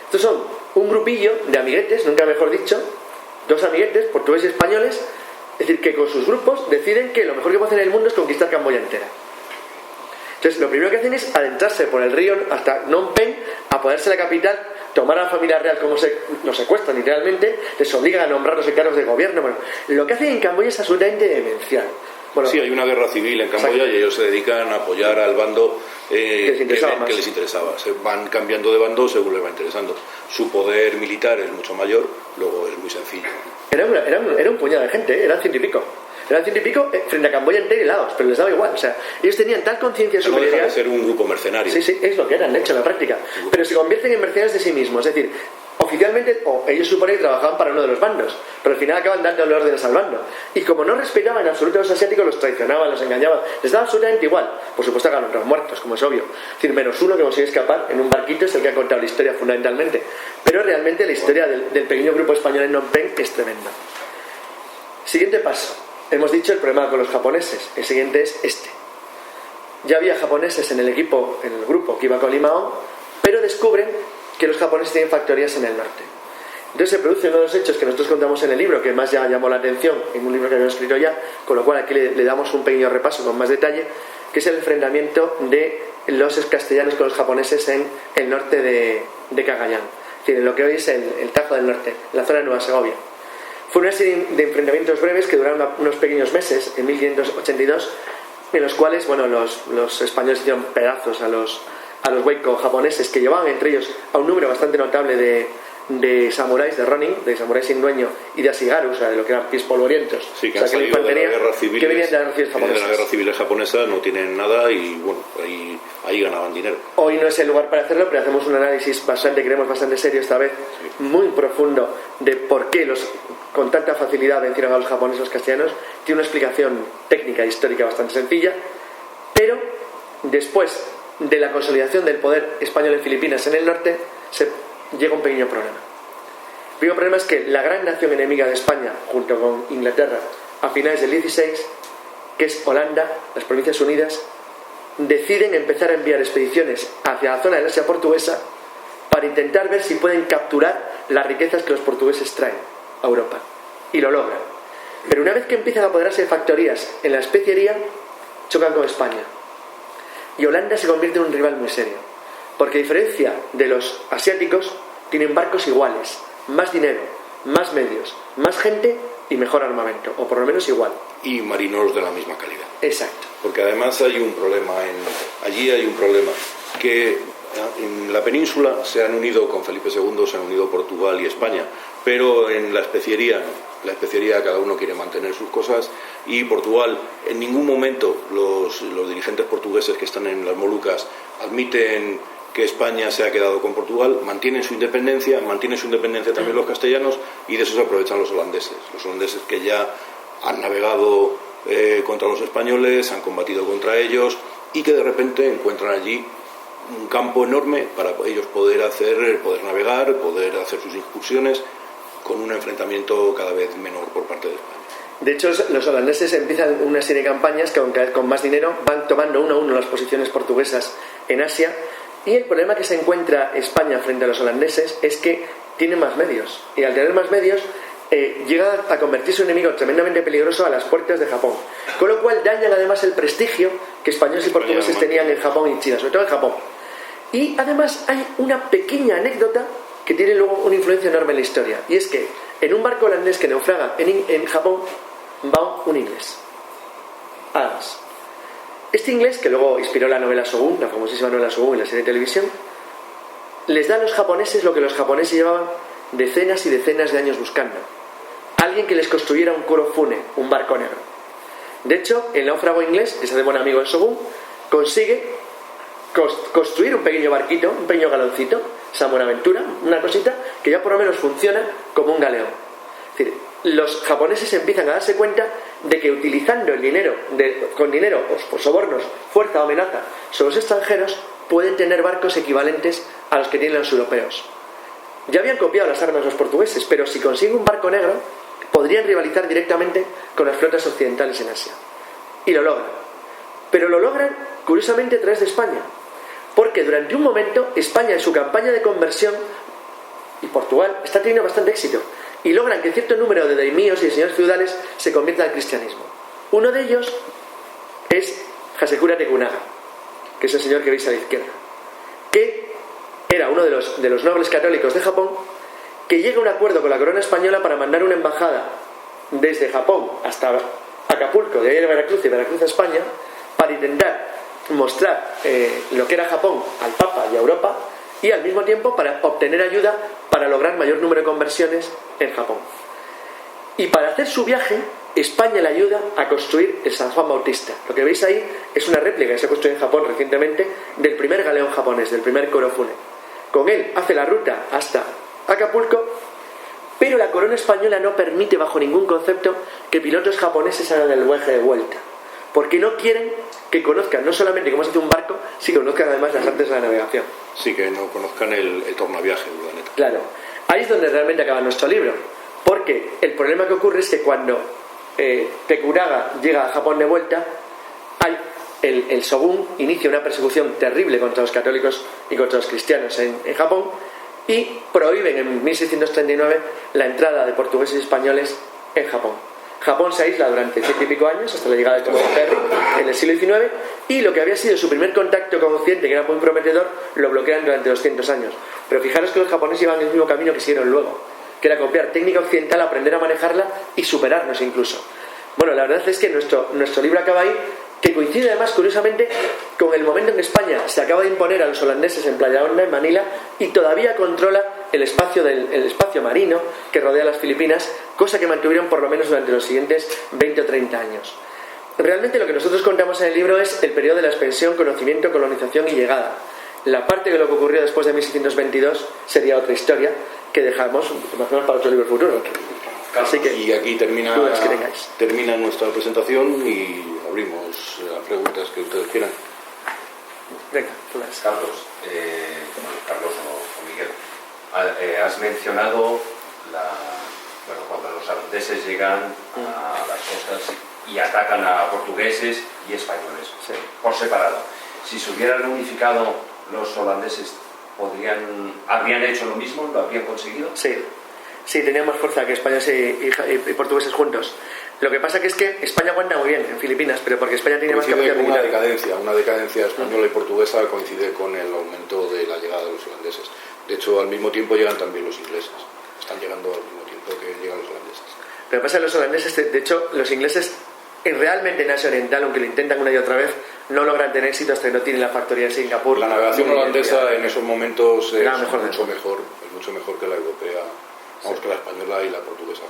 Estos son un grupillo de amiguetes, nunca mejor dicho, 2 amiguetes, portugueses y españoles, es decir, que con sus grupos deciden que lo mejor que puede hacer en el mundo es conquistar Camboya entera. Entonces, lo primero que hacen es adentrarse por el río hasta Phnom Penh, apoderarse de la capital, tomar a la familia real como los secuestran literalmente, les obligan a nombrarlos en cargos de gobierno. Bueno, lo que hacen en Camboya es absolutamente demencial. O Bueno, sí, hay una guerra civil en Camboya. exacto. Y ellos se dedican a apoyar al bando les interesaba más. que les interesaba. Se van cambiando de bando según les va interesando. Su poder militar es mucho mayor, luego es muy sencillo. Era un puñado de gente, eran 100 y pico. Eran 100 y pico frente a Camboya entera y Laos, pero les daba igual. O sea, ellos tenían tal conciencia de No deja superioridad. de ser un grupo mercenario. Sí, sí, es lo que eran, de hecho, en la práctica. Pero se convierten en mercenarios de sí mismos. Es decir, oficialmente, ellos suponen que trabajaban para uno de los bandos, pero al final acaban dando órdenes al bando. Y como no respetaban en absoluto a los asiáticos, los traicionaban, los engañaban, les daba absolutamente igual. Por supuesto, acaban otros muertos, como es obvio. Es decir, menos uno que consigue escapar en un barquito es el que ha contado la historia fundamentalmente. Pero realmente la historia del pequeño grupo español en Phnom Penh es tremenda. Siguiente paso. Hemos dicho el problema con los japoneses. El siguiente es este. Ya había japoneses en el equipo, en el grupo que iba con Limao, pero descubren que los japoneses tienen factorías en el norte. Entonces se produce uno de los hechos que nosotros contamos en el libro, que más ya llamó la atención, en un libro que habíamos escrito ya, con lo cual aquí le damos un pequeño repaso con más detalle, que es el enfrentamiento de los castellanos con los japoneses en el norte de Cagayán, es decir, en lo que hoy es el Tajo del Norte, la zona de Nueva Segovia. Fue una serie de enfrentamientos breves que duraron unos pequeños meses, en 1582, en los cuales, bueno, los españoles hicieron pedazos a los Hueiko japoneses, que llevaban entre ellos a un número bastante notable de samuráis, de ronin, de samuráis sin dueño, y de asigaru, o sea, de lo que eran pies polvorientos. Sí, que o sea, han salido de la guerra civil. Que venían de las guerras japonesas. De la guerra civil japonesa, no tienen nada y, bueno, ahí ganaban dinero. Hoy no es el lugar para hacerlo, pero hacemos un análisis bastante, creemos, bastante serio esta vez, muy profundo, de por qué con tanta facilidad vencieron a los japoneses y los castellanos. Tiene una explicación técnica e histórica bastante sencilla, pero después de la consolidación del poder español en Filipinas en el norte, llega un pequeño problema. El pequeño problema es que la gran nación enemiga de España, junto con Inglaterra, a finales del 16, que es Holanda, las Provincias Unidas, deciden empezar a enviar expediciones hacia la zona del Asia portuguesa para intentar ver si pueden capturar las riquezas que los portugueses traen a Europa. Y lo logran. Pero una vez que empiezan a apoderarse de factorías en la especiería, chocan con España. Y Holanda se convierte en un rival muy serio. Porque a diferencia de los asiáticos, tienen barcos iguales, más dinero, más medios, más gente y mejor armamento, o por lo menos igual. Y marinos de la misma calidad. Exacto. Porque además hay un problema, allí hay un problema, que en la península se han unido con Felipe II, se han unido Portugal y España, pero en la especiería cada uno quiere mantener sus cosas, y Portugal, en ningún momento los dirigentes portugueses que están en las Molucas admiten que España se ha quedado con Portugal, mantienen su independencia también los castellanos, y de eso se aprovechan los holandeses que ya han navegado contra los españoles, han combatido contra ellos, y que de repente encuentran allí un campo enorme para ellos poder navegar, poder hacer sus incursiones, con un enfrentamiento cada vez menor por parte de España. De hecho, los holandeses empiezan una serie de campañas que, aunque con más dinero, van tomando uno a uno las posiciones portuguesas en Asia. Y el problema que se encuentra España frente a los holandeses es que tiene más medios. Y al tener más medios, llega a convertirse en un enemigo tremendamente peligroso a las puertas de Japón. Con lo cual dañan además el prestigio que españoles y portugueses tenían en Japón y China, sobre todo en Japón. Y además hay una pequeña anécdota que tiene luego una influencia enorme en la historia. Y es que en un barco holandés que naufraga en Japón va un inglés, Adams. Este inglés, que luego inspiró la novela Shogun, la famosísima novela Shogun y la serie de televisión, les da a los japoneses lo que los japoneses llevaban decenas y decenas de años buscando: alguien que les construyera un Kurofune, un barco negro. De hecho, el náufrago inglés, que se hace buen amigo de Shogun, consigue construir un pequeño barquito, un pequeño galoncito, San Buenaventura, una cosita que ya por lo menos funciona como un galeón. Es decir, los japoneses empiezan a darse cuenta de que utilizando el dinero, con dinero, por sobornos, fuerza o amenaza sobre los extranjeros, pueden tener barcos equivalentes a los que tienen los europeos. Ya habían copiado las armas los portugueses, pero si consiguen un barco negro, podrían rivalizar directamente con las flotas occidentales en Asia. Y lo logran. Pero lo logran, curiosamente, a través de España. Porque durante un momento, España en su campaña de conversión, y Portugal, está teniendo bastante éxito. Y logran que cierto número de daimíos y de señores feudales se conviertan al cristianismo. Uno de ellos es Hasekura Tekunaga, que es el señor que veis a la izquierda, que era uno de los nobles católicos de Japón, que llega a un acuerdo con la corona española para mandar una embajada desde Japón hasta Acapulco, de ahí a Veracruz y Veracruz a España, para intentar mostrar lo que era Japón al Papa y a Europa, y al mismo tiempo para obtener ayuda para lograr mayor número de conversiones en Japón. Y para hacer su viaje, España le ayuda a construir el San Juan Bautista. Lo que veis ahí es una réplica que se ha construido en Japón recientemente del primer galeón japonés, del primer Korofune. Con él hace la ruta hasta Acapulco, pero la corona española no permite bajo ningún concepto que pilotos japoneses hagan el viaje de vuelta, porque no quieren que conozcan no solamente cómo se hace un barco, sino que conozcan además las artes de la navegación. Sí, que no conozcan el tornaviaje del planeta. Claro, ahí es donde realmente acaba nuestro libro, porque el problema que ocurre es que cuando Tekuraga llega a Japón de vuelta, el shogun inicia una persecución terrible contra los católicos y contra los cristianos en Japón, y prohíben en 1639 la entrada de portugueses y españoles en Japón. Japón se aísla durante 100 y pico años, hasta la llegada de Thomas Perry en el siglo XIX, y lo que había sido su primer contacto con Occidente, que era muy prometedor, lo bloquean durante 200 años. Pero fijaros que los japoneses llevan el mismo camino que siguieron luego, que era copiar técnica occidental, aprender a manejarla y superarnos incluso. Bueno, la verdad es que nuestro libro acaba ahí, que coincide además curiosamente con el momento en que España se acaba de imponer a los holandeses en Playa Honda, en Manila, y todavía controla el espacio marino que rodea las Filipinas, cosa que mantuvieron por lo menos durante los siguientes 20 o 30 años. Realmente lo que nosotros contamos en el libro es el periodo de la expansión, conocimiento, colonización y llegada. La parte de lo que ocurrió después de 1622 sería otra historia que dejamos más o menos para otro libro futuro. Así que, y aquí termina nuestra presentación y abrimos las preguntas que ustedes quieran. Venga, Carlos, o Miguel, has mencionado cuando los holandeses llegan a las costas y atacan a portugueses y españoles, sí, por separado. Si se hubieran unificado, los holandeses habrían hecho lo mismo, lo habrían conseguido. Sí, tenían más fuerza que españoles y portugueses juntos. Lo que pasa que es que España aguanta muy bien en Filipinas, pero porque España tiene más capacidad militar. Una decadencia española y portuguesa coincide con el aumento de la llegada de los holandeses. De hecho, al mismo tiempo llegan también los ingleses. Están llegando al mismo tiempo que llegan los holandeses. Pero pasa que los holandeses, de hecho, los ingleses realmente en Asia Oriental, aunque lo intentan una y otra vez, no logran tener éxito hasta que no tienen la factoría en Singapur. La navegación holandesa en esos momentos es mucho mejor que la europea, que la española y la portuguesa.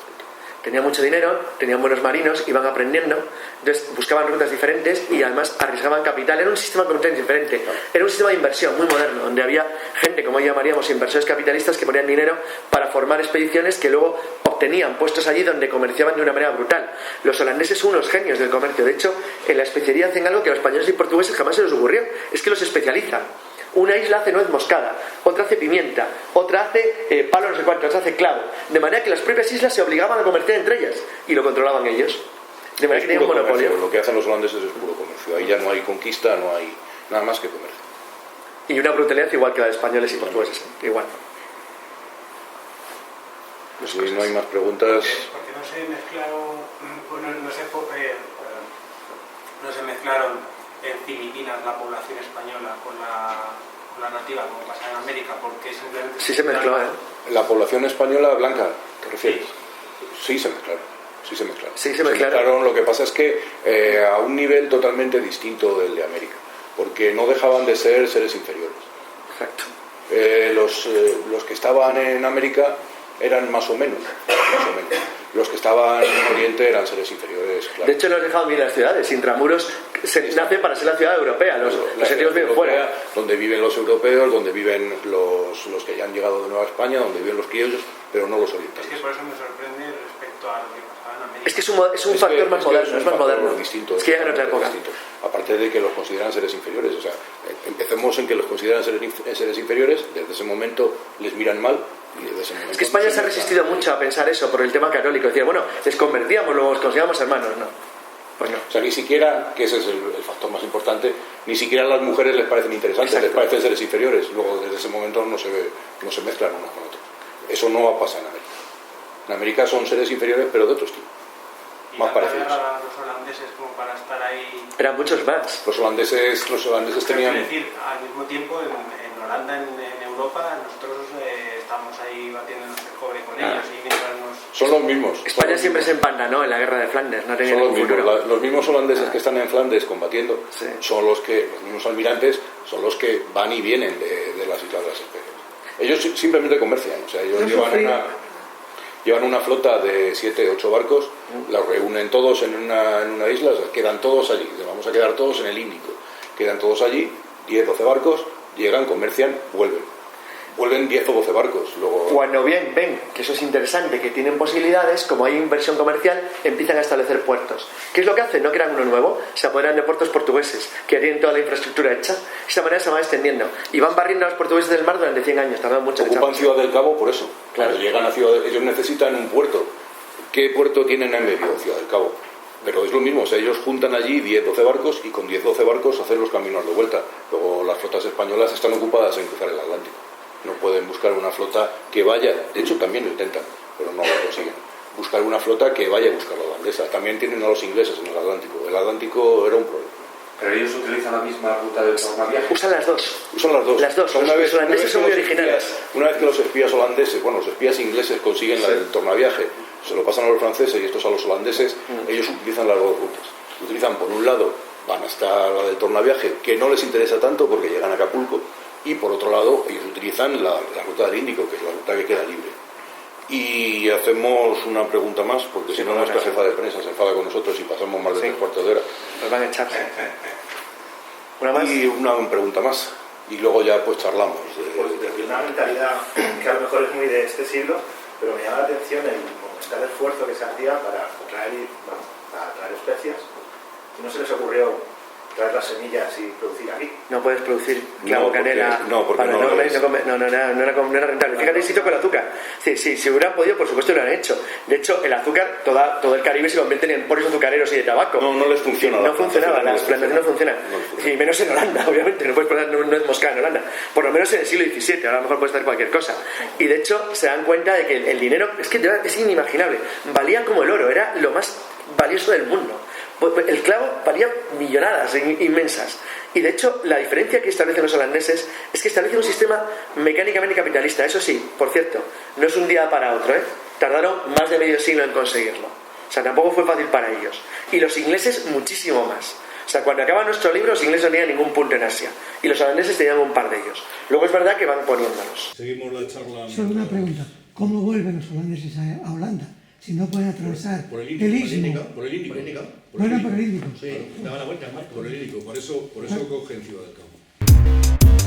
Tenían mucho dinero, tenían buenos marinos, iban aprendiendo, entonces buscaban rutas diferentes y además arriesgaban capital. Era un sistema completamente diferente, era un sistema de inversión muy moderno, donde había gente, como llamaríamos, inversores capitalistas que ponían dinero para formar expediciones que luego obtenían puestos allí donde comerciaban de una manera brutal. Los holandeses son unos genios del comercio. De hecho, en la especería hacen algo que a los españoles y portugueses jamás se les ocurrió, es que los especializan. Una isla hace nuez moscada, otra hace pimienta, otra hace palo no sé cuánto, otra hace clavo. De manera que las propias islas se obligaban a comerciar entre ellas y lo controlaban ellos. De manera que tenían un monopolio. Lo que hacen los holandeses es puro comercio. Ahí ya no hay conquista, no hay nada más que comercio. Y una brutalidad igual que la de españoles y portugueses. Igual. Si no hay más preguntas. Porque no se mezclaron, no se mezclaron en Filipinas la población española con la nativa, como pasa en América, porque simplemente... Sí se mezcló, ¿eh? ¿La población española blanca, te refieres? Sí se mezclaron. Se mezclaron. Lo que pasa es que a un nivel totalmente distinto del de América, porque no dejaban de ser seres inferiores. Exacto. Los que estaban en América eran más o menos. Los que estaban en Oriente eran seres inferiores, claro. De hecho, los dejaban vivir en las ciudades. Intramuros nace para ser la ciudad europea. Los nativos viven fuera. Donde viven los europeos, donde viven los que ya han llegado de Nueva España, donde viven los criollos, pero no los orientales. Es que por eso me sorprende respecto a lo que pasaba en América. Es que es un factor más moderno, es más moderno. Distinto, es que llega en otra época. Distinto. Aparte de que los consideran seres inferiores. O sea, empecemos en que los consideran seres inferiores, desde ese momento les miran mal. Es que España se ha resistido mucho a pensar eso por el tema católico. Decía, bueno, les convertíamos, luego los consideramos hermanos. No. Pues no. O sea, ni siquiera, que ese es el factor más importante, ni siquiera a las mujeres les parecen interesantes. Exacto. Les parecen seres inferiores. Luego, desde ese momento no se mezclan unos con otros. Eso no va a pasar en América. En América son seres inferiores, pero de otro estilo. Más parecidos. A los holandeses como para estar ahí... Eran muchos más. Los holandeses tenían... Es decir, al mismo tiempo, en Holanda, en Europa, nosotros estamos ahí batiéndonos el cobre con ellos y mientras nos Son los mismos. España siempre se empantanó en la guerra de Flandes, no tenía Son los ningún mismos. futuro. Los mismos holandeses que están en Flandes combatiendo Sí. son los mismos almirantes son los que van y vienen de las Islas de las Especies. Ellos simplemente comercian, o sea, ellos llevan una flota de 7, 8 barcos, los reúnen todos en una isla, quedan todos allí, vamos a quedar todos en el Índico, quedan todos allí, 10, 12 barcos, llegan, comercian, vuelven 10 o 12 barcos. Luego... Cuando ven que eso es interesante, que tienen posibilidades, como hay inversión comercial, empiezan a establecer puertos. ¿Qué es lo que hacen? No crean uno nuevo, se apoderan de puertos portugueses, que tienen toda la infraestructura hecha, de esa manera se van extendiendo. Y van barriendo a los portugueses del mar durante 100 años, tardan mucho en Ocupan echarlos. Ciudad del Cabo por eso. Claro. Cuando llegan a Ciudad, ellos necesitan un puerto. ¿Qué puerto tienen en medio? Ciudad del Cabo. Pero es lo mismo, o sea, ellos juntan allí 10, 12 barcos y con 10, 12 barcos hacen los caminos de vuelta. Luego las flotas españolas están ocupadas en cruzar el Atlántico. No pueden buscar una flota que vaya, de hecho también lo intentan, pero no lo consiguen. Buscar una flota que vaya a buscar la holandesa. También tienen a los ingleses en el Atlántico. El Atlántico era un problema. Pero ellos utilizan la misma ruta del tornaviaje. Usan las dos. Usan las dos. Las dos. Los holandeses son muy originales. Una vez que los espías holandeses, bueno, los espías ingleses consiguen la del tornaviaje, se lo pasan a los franceses y estos a los holandeses, ellos utilizan las dos rutas. Utilizan, por un lado, van hasta la del tornaviaje, que no les interesa tanto porque llegan a Acapulco, y por otro lado, ellos utilizan la ruta del Índico, que es la ruta que queda libre. Y hacemos una pregunta más, porque si no, nuestra jefa de prensa se enfada con nosotros y pasamos más de 3 cuartos de hora. Nos van a echar. ¿Una más? Y una pregunta más. Y luego ya pues charlamos. Desde una mentalidad que a lo mejor es muy de este siglo, pero me llama la atención el monumental esfuerzo que se hacía para traer especias. ¿No se les ocurrió traer las semillas y producir aquí? No puedes producir No, canela porque para no enormes, es- no era rentable. Fíjate el sitio con el azúcar. Sí, si hubieran podido, por supuesto lo han hecho. De hecho, el azúcar, todo el Caribe se convierte en emporios azucareros y de tabaco. No les funciona. No funcionaba, las plantaciones no funcionan. No funciona. Y menos en Holanda, obviamente, no puedes plantar nuez moscada en Holanda. Por lo menos en el siglo XVII, ahora a lo mejor puedes hacer cualquier cosa. Y de hecho, se dan cuenta de que el dinero, es que es inimaginable, valía como el oro, era lo más valioso del mundo. El clavo valía millonadas inmensas. Y de hecho, la diferencia que establecen los holandeses es que establecen un sistema mecánicamente capitalista. Eso sí, por cierto, no es un día para otro, ¿eh? Tardaron más de medio siglo en conseguirlo. O sea, tampoco fue fácil para ellos. Y los ingleses muchísimo más. O sea, cuando acaba nuestro libro, los ingleses no tenían ningún punto en Asia. Y los holandeses tenían un par de ellos. Luego es verdad que van poniéndolos. Seguimos la charla. Solo una pregunta. ¿Cómo vuelven los holandeses a Holanda si no pueden atravesar Por el el Índico. istmo? Por el Índico. Bueno, por el Índico. Sí, daba la vuelta al mar. Por el Índico. Por eso cogen Ciudad del Cabo.